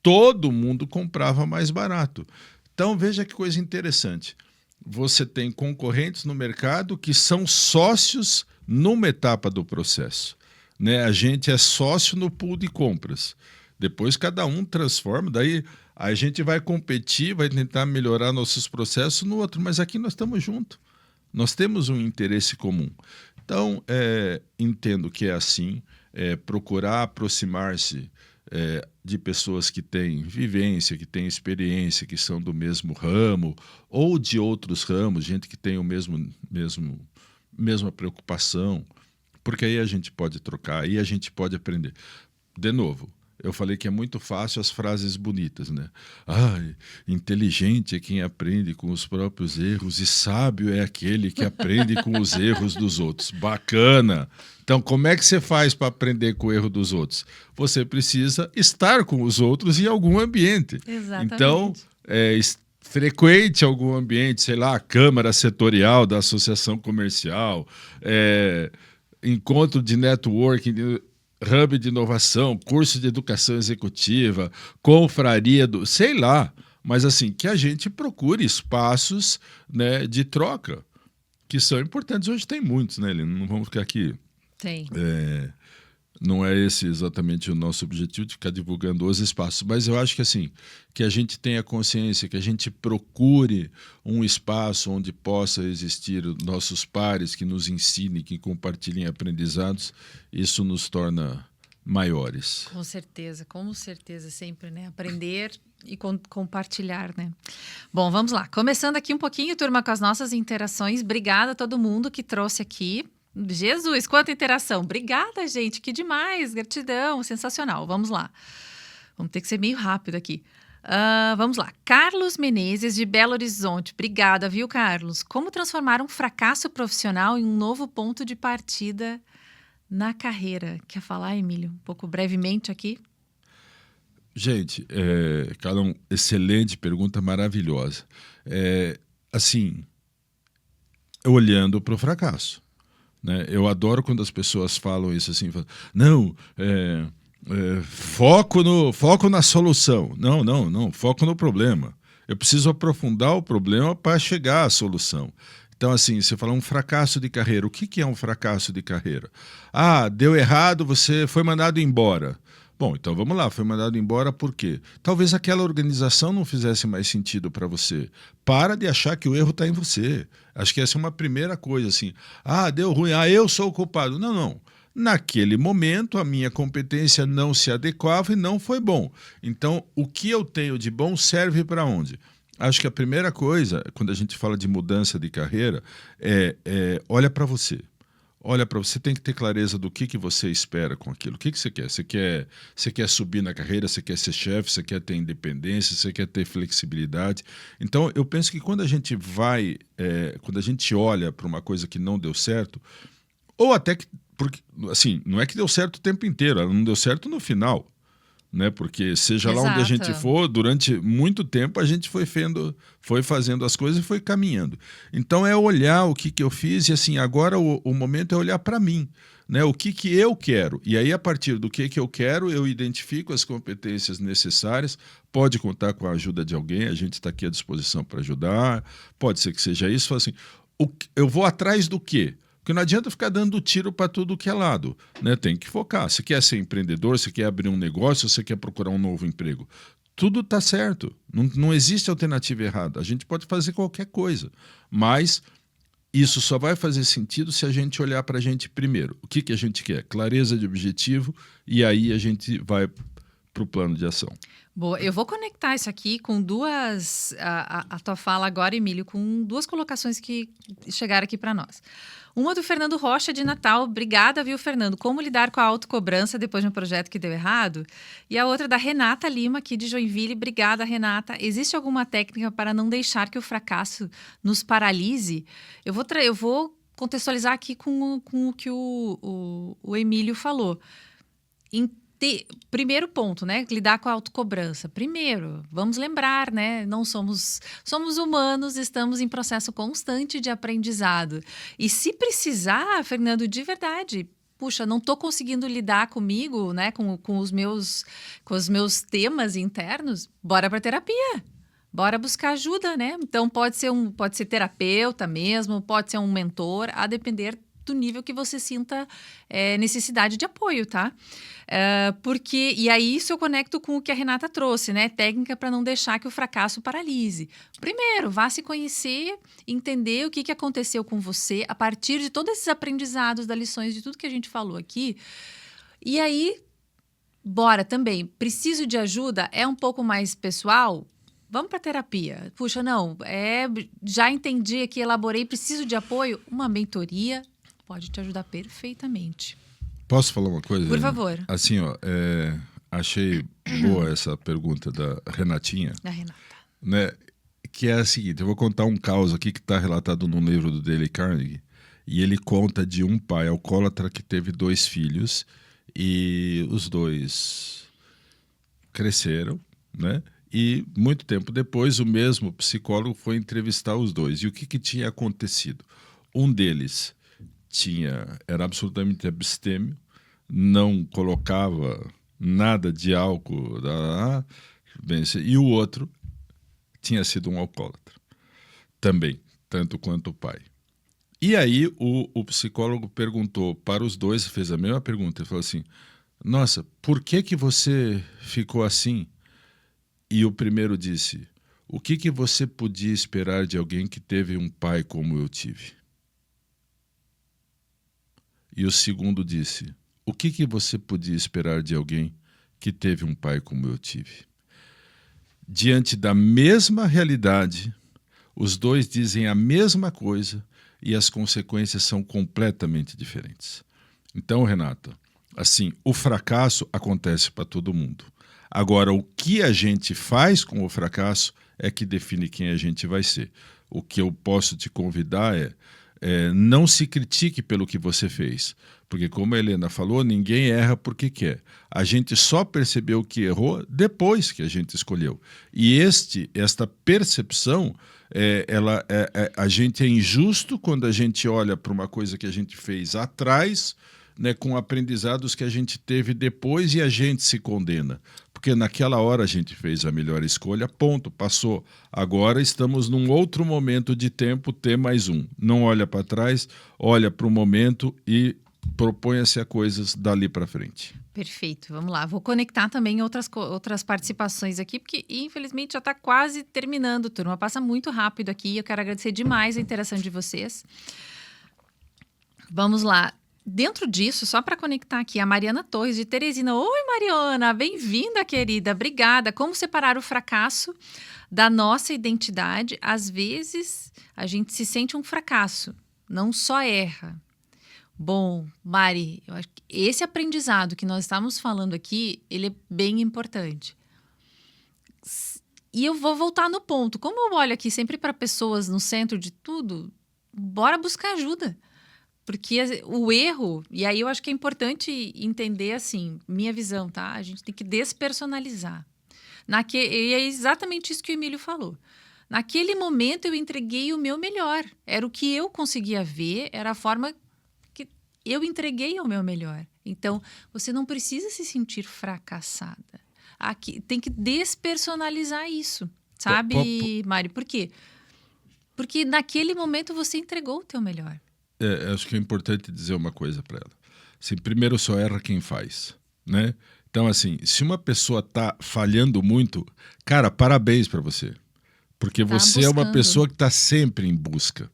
Todo mundo comprava mais barato. Então veja que coisa interessante. Você tem concorrentes no mercado que são sócios numa etapa do processo. Né? A gente é sócio no pool de compras. Depois cada um transforma, daí a gente vai competir, vai tentar melhorar nossos processos no outro, mas aqui nós estamos juntos. Nós temos um interesse comum. Então, entendo que é assim, procurar aproximar-se de pessoas que têm vivência, que têm experiência, que são do mesmo ramo, ou de outros ramos, gente que tem mesma preocupação, porque aí a gente pode trocar, aí a gente pode aprender. De novo, eu falei que é muito fácil as frases bonitas, né? Inteligente é quem aprende com os próprios erros e sábio é aquele que aprende com os erros dos outros. Bacana! Então, como é que você faz para aprender com o erro dos outros? Você precisa estar com os outros em algum ambiente. Exatamente. Então, frequente algum ambiente, sei lá, a Câmara Setorial da Associação Comercial, encontro de networking, hub de inovação, curso de educação executiva, confraria do... sei lá, mas assim, que a gente procure espaços, né, de troca, que são importantes. Hoje tem muitos, né, Helena? Não vamos ficar aqui... Tem. Não é esse exatamente o nosso objetivo de ficar divulgando os espaços, mas eu acho que assim, que a gente tenha consciência, que a gente procure um espaço onde possa existir nossos pares que nos ensinem, que compartilhem aprendizados, isso nos torna maiores. Com certeza, sempre, né? Aprender e compartilhar, né? Bom, vamos lá. Começando aqui um pouquinho, turma, com as nossas interações. Obrigada a todo mundo que trouxe aqui. Jesus, quanta interação. Obrigada, gente, que demais, gratidão, sensacional. Vamos lá. Vamos ter que ser meio rápido aqui. Vamos lá. Carlos Menezes, de Belo Horizonte. Obrigada, viu, Carlos? Como transformar um fracasso profissional em um novo ponto de partida na carreira? Quer falar, Emílio? Um pouco brevemente aqui. Gente, Carlão, excelente pergunta, maravilhosa. Assim, olhando para o fracasso. Né? Eu adoro quando as pessoas falam isso assim, não, foco na solução. Não, foco no problema. Eu preciso aprofundar o problema para chegar à solução. Então, assim, você fala um fracasso de carreira. O que é um fracasso de carreira? Deu errado, você foi mandado embora. Bom, então vamos lá, foi mandado embora por quê? Talvez aquela organização não fizesse mais sentido para você. Para de achar que o erro está em você. Acho que essa é uma primeira coisa, assim. Deu ruim, eu sou o culpado. Não. Naquele momento, a minha competência não se adequava e não foi bom. Então, o que eu tenho de bom serve para onde? Acho que a primeira coisa, quando a gente fala de mudança de carreira, olha para você. Olha para você, tem que ter clareza do que você espera com aquilo. O que você quer? Você quer subir na carreira, você quer ser chefe, você quer ter independência, você quer ter flexibilidade. Então, eu penso que quando a gente quando a gente olha para uma coisa que não deu certo, ou até que, porque, assim, não é que deu certo o tempo inteiro, ela não deu certo no final. Né? Porque seja lá onde a gente for, durante muito tempo a gente foi fazendo as coisas e foi caminhando. Então é olhar o que eu fiz e assim, agora o momento é olhar para mim, né? O que eu quero. E aí a partir do que eu quero, eu identifico as competências necessárias, pode contar com a ajuda de alguém, a gente está aqui à disposição para ajudar, pode ser que seja isso, assim, eu vou atrás do quê? Porque não adianta ficar dando tiro para tudo que é lado, né? Tem que focar. Se quer ser empreendedor, se quer abrir um negócio, se quer procurar um novo emprego, tudo está certo. Não existe alternativa errada. A gente pode fazer qualquer coisa, mas isso só vai fazer sentido se a gente olhar para a gente primeiro. O que a gente quer? Clareza de objetivo, e aí a gente vai para o plano de ação. Boa, eu vou conectar isso aqui com a tua fala agora, Emílio, com duas colocações que chegaram aqui para nós. Uma do Fernando Rocha, de Natal. Obrigada, viu, Fernando? Como lidar com a autocobrança depois de um projeto que deu errado? E a outra da Renata Lima, aqui de Joinville. Obrigada, Renata. Existe alguma técnica para não deixar que o fracasso nos paralise? Eu vou contextualizar aqui com o que o Emílio falou. Primeiro ponto, né? Lidar com a autocobrança. Primeiro, vamos lembrar, né? Não somos humanos, estamos em processo constante de aprendizado. E se precisar, Fernando, de verdade, puxa, não estou conseguindo lidar comigo, né? Com os meus temas internos, bora para terapia. Bora buscar ajuda, né? Então pode ser terapeuta mesmo, pode ser um mentor, a depender do nível que você sinta necessidade de apoio, tá? E aí isso eu conecto com o que a Renata trouxe, né? Técnica para não deixar que o fracasso paralise. Primeiro, vá se conhecer, entender o que aconteceu com você a partir de todos esses aprendizados, das lições, de tudo que a gente falou aqui. E aí, bora também. Preciso de ajuda? É um pouco mais pessoal? Vamos para terapia. Puxa, não, já entendi aqui, elaborei, preciso de apoio? Uma mentoria pode te ajudar perfeitamente. Posso falar uma coisa? Por favor. Assim, achei boa essa pergunta da Renatinha. Da Renata. Né? Que é a seguinte, eu vou contar um caso aqui que está relatado num livro do Dale Carnegie, e ele conta de um pai alcoólatra que teve 2 filhos, e os 2 cresceram, né? E muito tempo depois, o mesmo psicólogo foi entrevistar os 2. E o que tinha acontecido? Um deles era absolutamente abstêmio, não colocava nada de álcool, e o outro tinha sido um alcoólatra também, tanto quanto o pai. E aí o psicólogo perguntou para os 2, fez a mesma pergunta, ele falou assim: nossa, por que você ficou assim? E o primeiro disse: o que você podia esperar de alguém que teve um pai como eu tive? E o segundo disse: o que você podia esperar de alguém que teve um pai como eu tive? Diante da mesma realidade, os 2 dizem a mesma coisa e as consequências são completamente diferentes. Então, Renata, assim, o fracasso acontece para todo mundo. Agora, o que a gente faz com o fracasso é que define quem a gente vai ser. O que eu posso te convidar não se critique pelo que você fez. Porque, como a Helena falou, ninguém erra porque quer. A gente só percebeu que errou depois que a gente escolheu. E esta percepção, a gente é injusto quando a gente olha para uma coisa que a gente fez atrás, né, com aprendizados que a gente teve depois, e a gente se condena. Porque naquela hora a gente fez a melhor escolha, ponto, passou. Agora estamos num outro momento de tempo, T+1. Não olha para trás, olha para o momento e proponha-se a coisas dali para frente. Perfeito, vamos lá. Vou conectar também outras participações aqui, porque infelizmente já está quase terminando, turma. Passa muito rápido aqui. Eu quero agradecer demais a interação de vocês. Vamos lá. Dentro disso, só para conectar aqui, a Mariana Torres, de Teresina. Oi, Mariana, bem-vinda, querida. Obrigada. Como separar o fracasso da nossa identidade? Às vezes, a gente se sente um fracasso, não só erra. Bom, Mari, eu acho que esse aprendizado que nós estamos falando aqui, ele é bem importante. E eu vou voltar no ponto. Como eu olho aqui sempre para pessoas no centro de tudo, bora buscar ajuda. Porque o erro, e aí eu acho que é importante entender, assim, minha visão, tá? A gente tem que despersonalizar. E é exatamente isso que o Emílio falou. Naquele momento eu entreguei o meu melhor. Era o que eu conseguia ver, era a forma que eu entreguei o meu melhor. Então, você não precisa se sentir fracassada. Aqui, tem que despersonalizar isso, sabe, Mari? Por quê? Porque naquele momento você entregou o teu melhor. Acho que é importante dizer uma coisa para ela. Assim, primeiro, só erra quem faz, né? Então, assim, se uma pessoa está falhando muito, cara, parabéns para você. Porque Tá você é uma buscando. pessoa que está sempre em busca.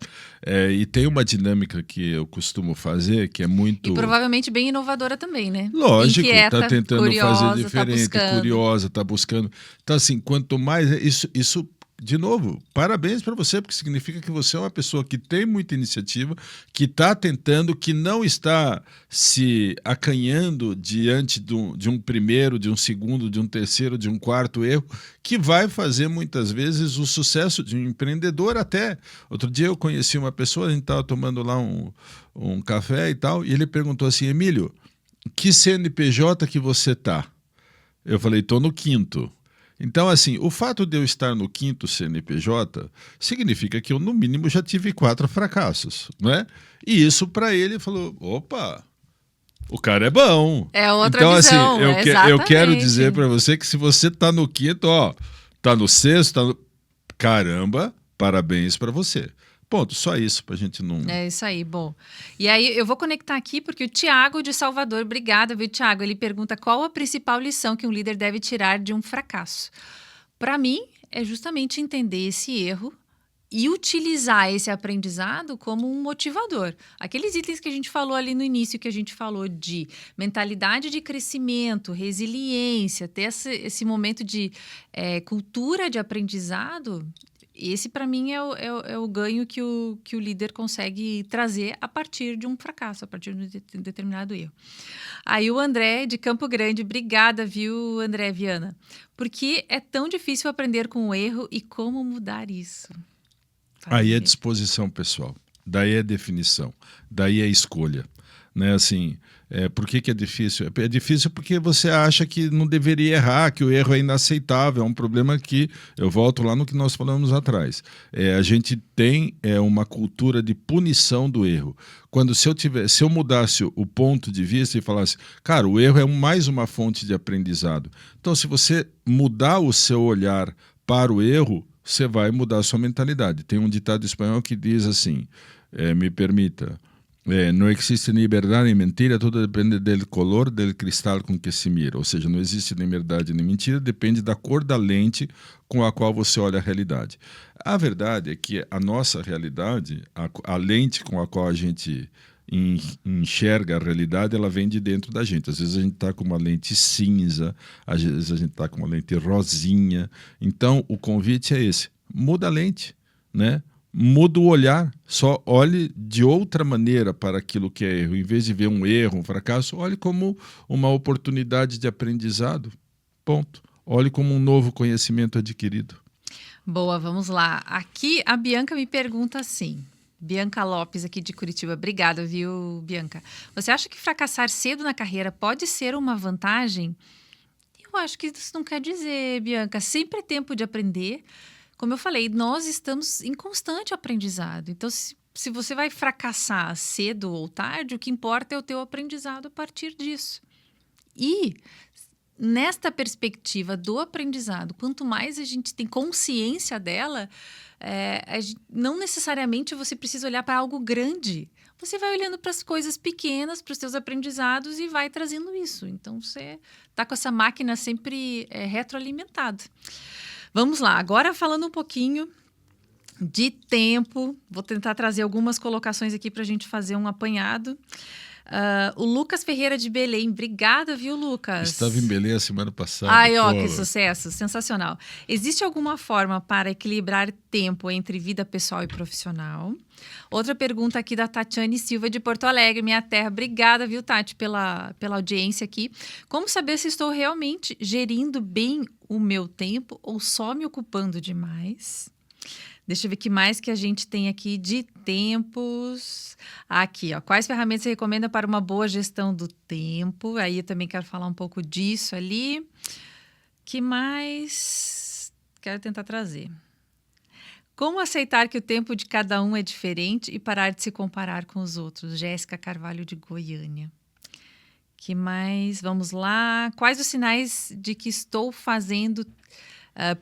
E tem uma dinâmica que eu costumo fazer que é E muito... provavelmente bem inovadora também, né? Lógico, está Inquieta, tentando fazer curiosa, tá diferente, buscando. curiosa, está buscando. Então, assim, quanto mais... Isso, de novo, parabéns para você, porque significa que você é uma pessoa que tem muita iniciativa, que está tentando, que não está se acanhando diante de um primeiro, de um segundo, de um terceiro, de um quarto erro, que vai fazer muitas vezes o sucesso de um empreendedor até. Outro dia eu conheci uma pessoa, a gente estava tomando lá um café e tal, e ele perguntou assim, Emílio, que CNPJ que você tá? Eu falei, tô no 5º. Então, assim, o fato de eu estar no 5º CNPJ significa que eu, no mínimo, já tive 4 fracassos, não é? E isso, para ele, falou, opa, o cara é bom. É outra então, visão, assim, eu quero dizer para você que se você tá no 5º, ó, tá no 6º, tá no... Caramba, parabéns para você. Ponto, só isso pra gente não... É isso aí, bom. E aí eu vou conectar aqui porque o Tiago de Salvador, obrigada, viu, Tiago? Ele pergunta qual a principal lição que um líder deve tirar de um fracasso. Para mim, é justamente entender esse erro e utilizar esse aprendizado como um motivador. Aqueles itens que a gente falou ali no início, que a gente falou de mentalidade de crescimento, resiliência, ter esse momento de cultura de aprendizado... Esse, para mim, é o ganho que o líder consegue trazer a partir de um fracasso, a partir de um determinado erro. Aí o André, de Campo Grande, obrigada, viu, André Viana? Porque é tão difícil aprender com o erro e como mudar isso. Aí é disposição pessoal, daí é definição, daí é escolha. Né? Assim, por que é difícil? É difícil porque você acha que não deveria errar, que o erro é inaceitável. É um problema que eu volto lá no que nós falamos atrás. A gente tem uma cultura de punição do erro. Quando se eu mudasse o ponto de vista e falasse, cara, o erro é mais uma fonte de aprendizado. Então, se você mudar o seu olhar para o erro, você vai mudar a sua mentalidade. Tem um ditado espanhol que diz assim, me permita, não existe nem verdade nem mentira, tudo depende do color do cristal com que se mira. Ou seja, não existe nem verdade nem mentira, depende da cor da lente com a qual você olha a realidade. A verdade é que a nossa realidade, a lente com a qual a gente enxerga a realidade, ela vem de dentro da gente. Às vezes a gente está com uma lente cinza, às vezes a gente está com uma lente rosinha. Então, o convite é esse. Muda a lente, né? Muda o olhar, só olhe de outra maneira para aquilo que é erro. Em vez de ver um erro, um fracasso, olhe como uma oportunidade de aprendizado. Ponto. Olhe como um novo conhecimento adquirido. Boa, vamos lá. Aqui a Bianca me pergunta assim. Bianca Lopes, aqui de Curitiba. Obrigada, viu, Bianca? Você acha que fracassar cedo na carreira pode ser uma vantagem? Eu acho que isso não quer dizer, Bianca. Sempre é tempo de aprender. Como eu falei, nós estamos em constante aprendizado. Então, se você vai fracassar cedo ou tarde, o que importa é o teu aprendizado a partir disso. E, nesta perspectiva do aprendizado, quanto mais a gente tem consciência dela, não necessariamente você precisa olhar para algo grande. Você vai olhando para as coisas pequenas, para os seus aprendizados e vai trazendo isso. Então, você está com essa máquina sempre retroalimentada. Vamos lá, agora falando um pouquinho de tempo, vou tentar trazer algumas colocações aqui para a gente fazer um apanhado. O Lucas Ferreira de Belém, obrigada, viu, Lucas? Estava em Belém a semana passada. Ai, ó, que sucesso, sensacional. Existe alguma forma para equilibrar tempo entre vida pessoal e profissional? Outra pergunta aqui da Tatiane Silva de Porto Alegre, minha terra. Obrigada, viu, Tati, pela audiência aqui. Como saber se estou realmente gerindo bem o meu tempo ou só me ocupando demais? Deixa eu ver o que mais que a gente tem aqui de tempos. Aqui, ó. Quais ferramentas você recomenda para uma boa gestão do tempo? Aí eu também quero falar um pouco disso ali. Que mais quero tentar trazer? Como aceitar que o tempo de cada um é diferente e parar de se comparar com os outros? Jéssica Carvalho de Goiânia. Que mais? Vamos lá. Quais os sinais de que estou fazendo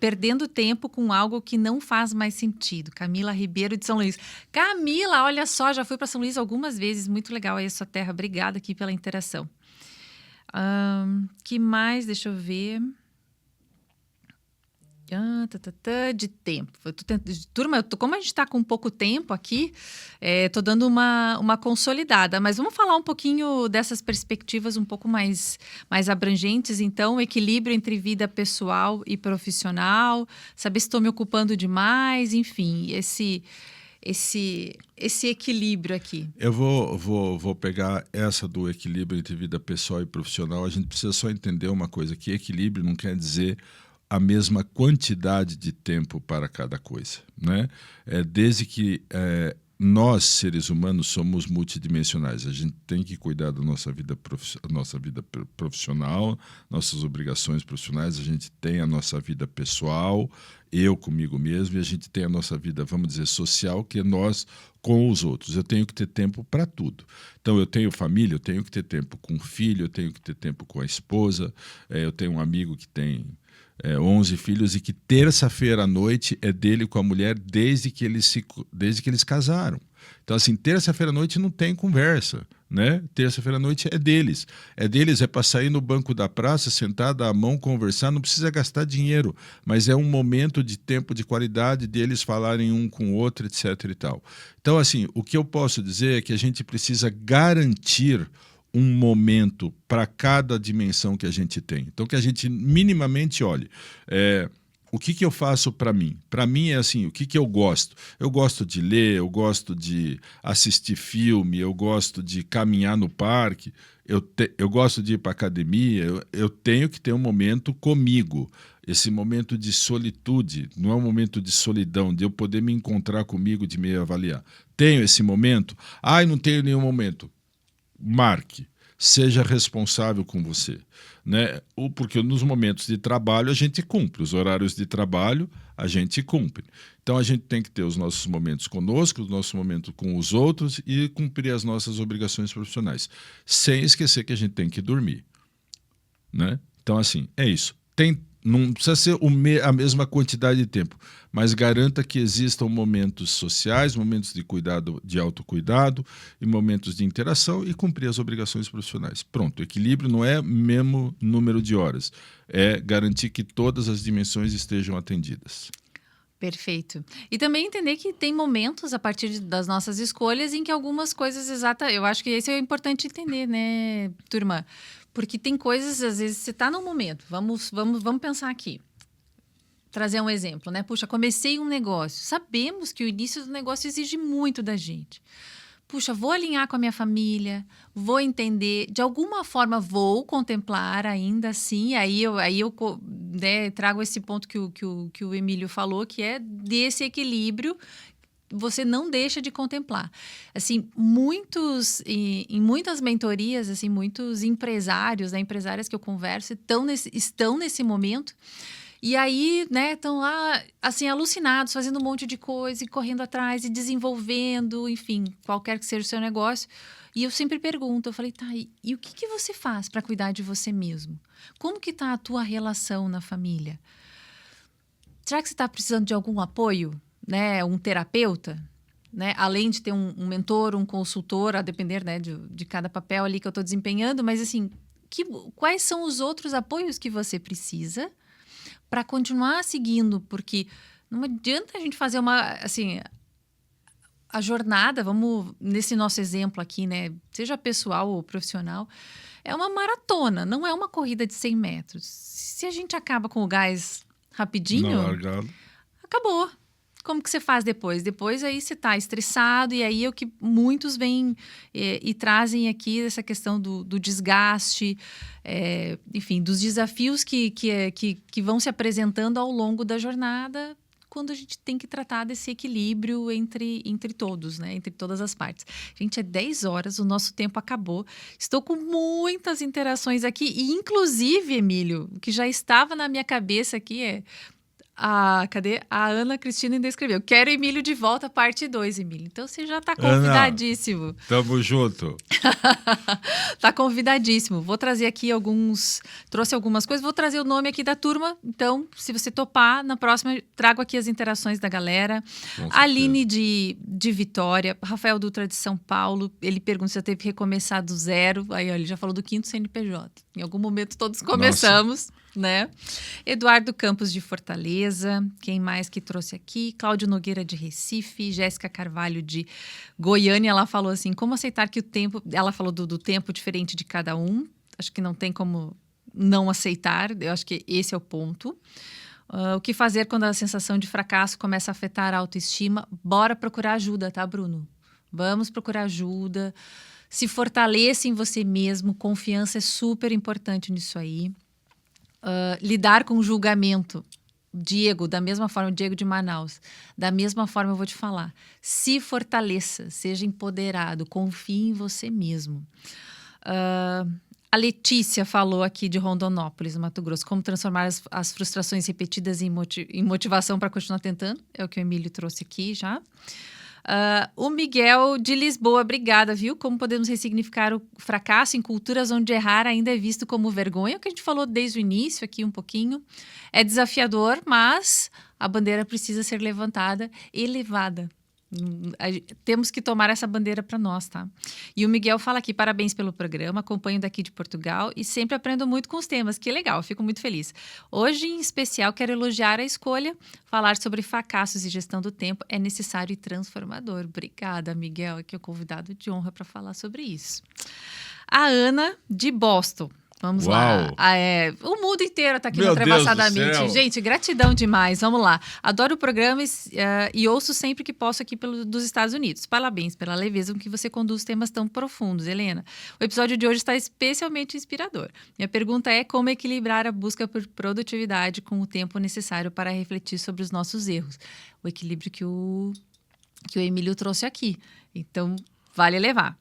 perdendo tempo com algo que não faz mais sentido. Camila Ribeiro de São Luís. Camila, olha só, já fui para São Luís algumas vezes, muito legal aí a sua terra. Obrigada aqui pela interação. Que mais? Deixa eu ver. De tempo. Turma, como a gente está com pouco tempo aqui, estou dando uma consolidada, mas vamos falar um pouquinho dessas perspectivas um pouco mais abrangentes. Então, equilíbrio entre vida pessoal e profissional, saber se estou me ocupando demais, enfim, esse equilíbrio aqui. Eu vou pegar essa do equilíbrio entre vida pessoal e profissional. A gente precisa só entender uma coisa, que equilíbrio não quer dizer a mesma quantidade de tempo para cada coisa, né? Desde que nós, seres humanos, somos multidimensionais. A gente tem que cuidar da nossa vida profissional, nossas obrigações profissionais, a gente tem a nossa vida pessoal, eu comigo mesmo, e a gente tem a nossa vida, vamos dizer, social, que é nós com os outros. Eu tenho que ter tempo para tudo. Então, eu tenho família, eu tenho que ter tempo com o filho, eu tenho que ter tempo com a esposa, eu tenho um amigo que tem 11 filhos e que terça-feira à noite é dele com a mulher desde que eles casaram. Então, assim, terça-feira à noite não tem conversa, né? Terça-feira à noite é deles. É para sair no banco da praça, sentar, dar a mão, conversar, não precisa gastar dinheiro, mas é um momento de tempo de qualidade deles falarem um com o outro, etc. e tal. Então, assim, o que eu posso dizer é que a gente precisa garantir um momento para cada dimensão que a gente tem. Então, que a gente minimamente olhe. O que eu faço para mim? Para mim é assim, o que eu gosto? Eu gosto de ler, eu gosto de assistir filme, eu gosto de caminhar no parque, eu gosto de ir para academia, eu tenho que ter um momento comigo. Esse momento de solitude, não é um momento de solidão, de eu poder me encontrar comigo, de me avaliar. Tenho esse momento? Não tenho nenhum momento. Marque, seja responsável com você, né? Porque nos momentos de trabalho a gente cumpre, os horários de trabalho a gente cumpre. Então a gente tem que ter os nossos momentos conosco, os nossos momentos com os outros e cumprir as nossas obrigações profissionais, sem esquecer que a gente tem que dormir, né? Então, assim, é isso. Não precisa ser a mesma quantidade de tempo, mas garanta que existam momentos sociais, momentos de cuidado, de autocuidado e momentos de interação e cumprir as obrigações profissionais. Pronto, equilíbrio não é mesmo número de horas, é garantir que todas as dimensões estejam atendidas. Perfeito. E também entender que tem momentos, a partir das nossas escolhas, em que algumas coisas eu acho que isso é importante entender, né, turma? Porque tem coisas, às vezes, você está num momento, vamos pensar aqui. Trazer um exemplo, né? Puxa, comecei um negócio. Sabemos que o início do negócio exige muito da gente. Puxa, vou alinhar com a minha família, vou entender, de alguma forma vou contemplar ainda assim, aí eu né, trago esse ponto que o Emílio falou, que é desse equilíbrio, você não deixa de contemplar. Assim, em muitas mentorias, assim, muitos empresários, né, empresárias que eu converso estão nesse momento. E aí, né, estão lá, assim, alucinados, fazendo um monte de coisa e correndo atrás e desenvolvendo, enfim, qualquer que seja o seu negócio. E eu sempre pergunto, eu falei, tá, e o que você faz para cuidar de você mesmo? Como que tá a tua relação na família? Será que você está precisando de algum apoio, né, um terapeuta? Né? Além de ter um mentor, um consultor, a depender, né, de cada papel ali que eu estou desempenhando, mas assim, quais são os outros apoios que você precisa para continuar seguindo, porque não adianta a gente fazer a jornada, vamos nesse nosso exemplo aqui, né, seja pessoal ou profissional, é uma maratona, não é uma corrida de 100 metros. Se a gente acaba com o gás rapidinho, acabou. Como que você faz depois? Depois aí você está estressado e aí é o que muitos vêm e trazem aqui essa questão do desgaste, enfim, dos desafios que vão se apresentando ao longo da jornada, quando a gente tem que tratar desse equilíbrio entre todos, né? Entre todas as partes. Gente, é 10 horas, o nosso tempo acabou. Estou com muitas interações aqui e, inclusive, Emílio, o que já estava na minha cabeça aqui Cadê? A Ana Cristina ainda escreveu. Quero Emílio de volta, parte 2, Emílio. Então você já tá convidadíssimo. Ana, tamo junto. Tá convidadíssimo. Vou trazer aqui trouxe algumas coisas, vou trazer o nome aqui da turma. Então, se você topar, na próxima trago aqui as interações da galera. Aline de Vitória, Rafael Dutra de São Paulo, ele pergunta se já teve que recomeçar do zero. Aí, ó, ele já falou do 5º CNPJ. Em algum momento todos começamos. Nossa. Né? Eduardo Campos de Fortaleza, quem mais que trouxe aqui? Cláudio Nogueira de Recife, Jéssica Carvalho de Goiânia, ela falou assim, como aceitar que o tempo, ela falou do tempo diferente de cada um, acho que não tem como não aceitar, eu acho que esse é o ponto. O que fazer quando a sensação de fracasso começa a afetar a autoestima? Bora procurar ajuda, tá, Bruno? Vamos procurar ajuda, se fortaleça em você mesmo, confiança é super importante nisso aí. Lidar com o julgamento. Diego, da mesma forma, Diego de Manaus, da mesma forma eu vou te falar. Se fortaleça, seja empoderado, confie em você mesmo. A Letícia falou aqui de Rondonópolis, Mato Grosso, como transformar as frustrações repetidas em motivação para continuar tentando. É o que o Emílio trouxe aqui já. O Miguel de Lisboa, obrigada, viu? Como podemos ressignificar o fracasso em culturas onde errar ainda é visto como vergonha? O que a gente falou desde o início aqui um pouquinho. É desafiador, mas a bandeira precisa ser levantada e levada. Temos que tomar essa bandeira para nós, tá? E o Miguel fala aqui, parabéns pelo programa, acompanho daqui de Portugal e sempre aprendo muito com os temas, que legal, fico muito feliz. Hoje, em especial, quero elogiar a escolha, falar sobre fracassos e gestão do tempo é necessário e transformador. Obrigada, Miguel, aqui é o convidado de honra para falar sobre isso. A Ana, de Boston. Vamos lá. O mundo inteiro está aqui no Atravessadamente. Gente, gratidão demais. Vamos lá. Adoro o programa e ouço sempre que posso aqui dos Estados Unidos. Parabéns pela leveza com que você conduz temas tão profundos, Helena. O episódio de hoje está especialmente inspirador. Minha pergunta é como equilibrar a busca por produtividade com o tempo necessário para refletir sobre os nossos erros. O equilíbrio que o Emílio trouxe aqui. Então, vale levar.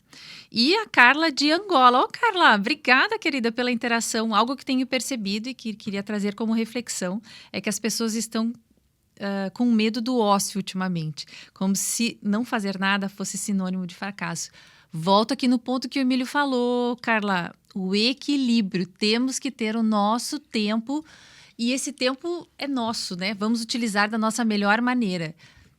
E a Carla de Angola. Carla, obrigada, querida, pela interação. Algo que tenho percebido e que queria trazer como reflexão é que as pessoas estão com medo do ócio ultimamente. Como se não fazer nada fosse sinônimo de fracasso. Volto aqui no ponto que o Emílio falou, Carla. O equilíbrio. Temos que ter o nosso tempo e esse tempo é nosso, né? Vamos utilizar da nossa melhor maneira.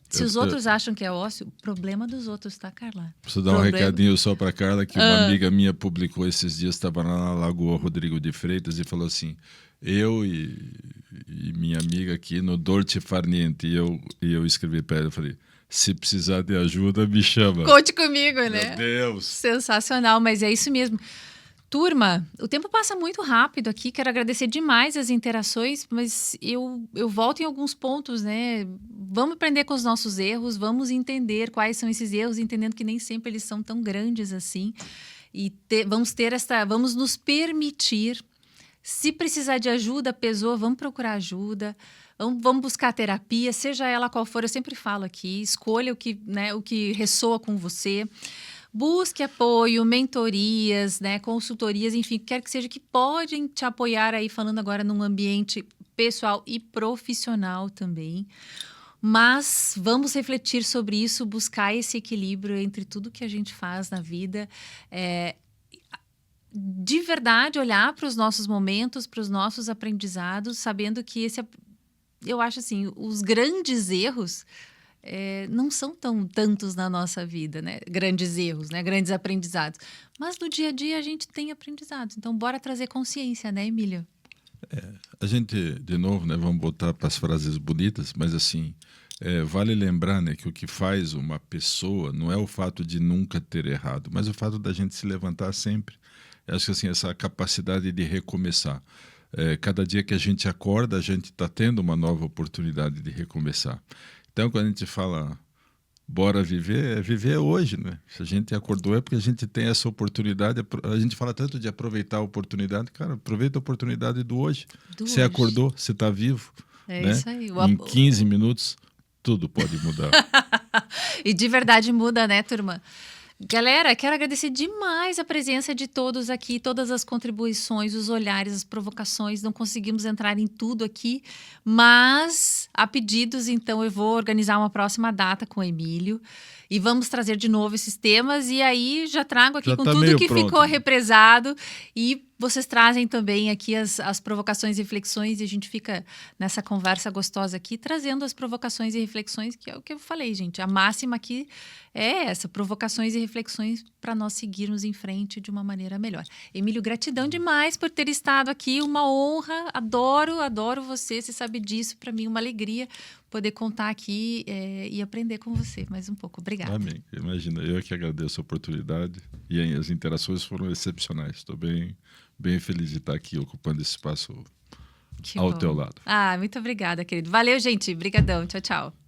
Se os outros acham que é ócio, problema dos outros, tá, Carla? Preciso dar um recadinho só para Carla, que uma amiga minha publicou esses dias, estava lá na Lagoa Rodrigo de Freitas e falou assim, eu e minha amiga aqui no Dolce Far Niente, e eu escrevi para ela, eu falei, se precisar de ajuda, me chama. Conte comigo, né? Meu Deus! Sensacional, mas é isso mesmo. Turma, o tempo passa muito rápido aqui, quero agradecer demais as interações, mas eu volto em alguns pontos, né? Vamos aprender com os nossos erros, vamos entender quais são esses erros, entendendo que nem sempre eles são tão grandes assim. E vamos nos permitir, se precisar de ajuda, pessoa, vamos procurar ajuda, vamos buscar terapia, seja ela qual for, eu sempre falo aqui, escolha o que ressoa com você. Busque apoio, mentorias, né, consultorias, enfim, quer que seja, que podem te apoiar aí, falando agora num ambiente pessoal e profissional também. Mas vamos refletir sobre isso, buscar esse equilíbrio entre tudo que a gente faz na vida. De verdade, olhar para os nossos momentos, para os nossos aprendizados, sabendo que eu acho assim, os grandes erros não são tantos na nossa vida, né? Grandes erros, né? Grandes aprendizados. Mas no dia a dia a gente tem aprendizados. Então, bora trazer consciência, né, Emílio? A gente, de novo, né, vamos botar para as frases bonitas, mas assim, vale lembrar, né, que o que faz uma pessoa não é o fato de nunca ter errado, mas o fato da gente se levantar sempre. Eu acho que assim, essa capacidade de recomeçar. Cada dia que a gente acorda, a gente está tendo uma nova oportunidade de recomeçar. Então, quando a gente fala, bora viver, viver hoje, né? Se a gente acordou é porque a gente tem essa oportunidade. A gente fala tanto de aproveitar a oportunidade. Cara, aproveita a oportunidade do hoje. Você acordou, você está vivo. Né? Isso aí. Em 15 minutos, tudo pode mudar. E de verdade muda, né, turma? Galera, quero agradecer demais a presença de todos aqui, todas as contribuições, os olhares, as provocações. Não conseguimos entrar em tudo aqui, mas a pedidos, então, eu vou organizar uma próxima data com o Emílio e vamos trazer de novo esses temas. E aí já trago aqui Já com tá tudo meio que pronto, ficou né? represado e vocês trazem também aqui as provocações e reflexões e a gente fica nessa conversa gostosa aqui, trazendo as provocações e reflexões, que é o que eu falei, gente. A máxima aqui é essa, provocações e reflexões para nós seguirmos em frente de uma maneira melhor. Emílio, gratidão demais por ter estado aqui, uma honra, adoro você sabe disso, para mim uma alegria poder contar aqui e aprender com você mais um pouco. Obrigada. Amém. Imagina, eu que agradeço a oportunidade e aí as interações foram excepcionais. Estou bem feliz de estar aqui ocupando esse espaço Que ao bom. teu lado. Muito obrigada, querido. Valeu, gente. Obrigadão. Tchau, tchau.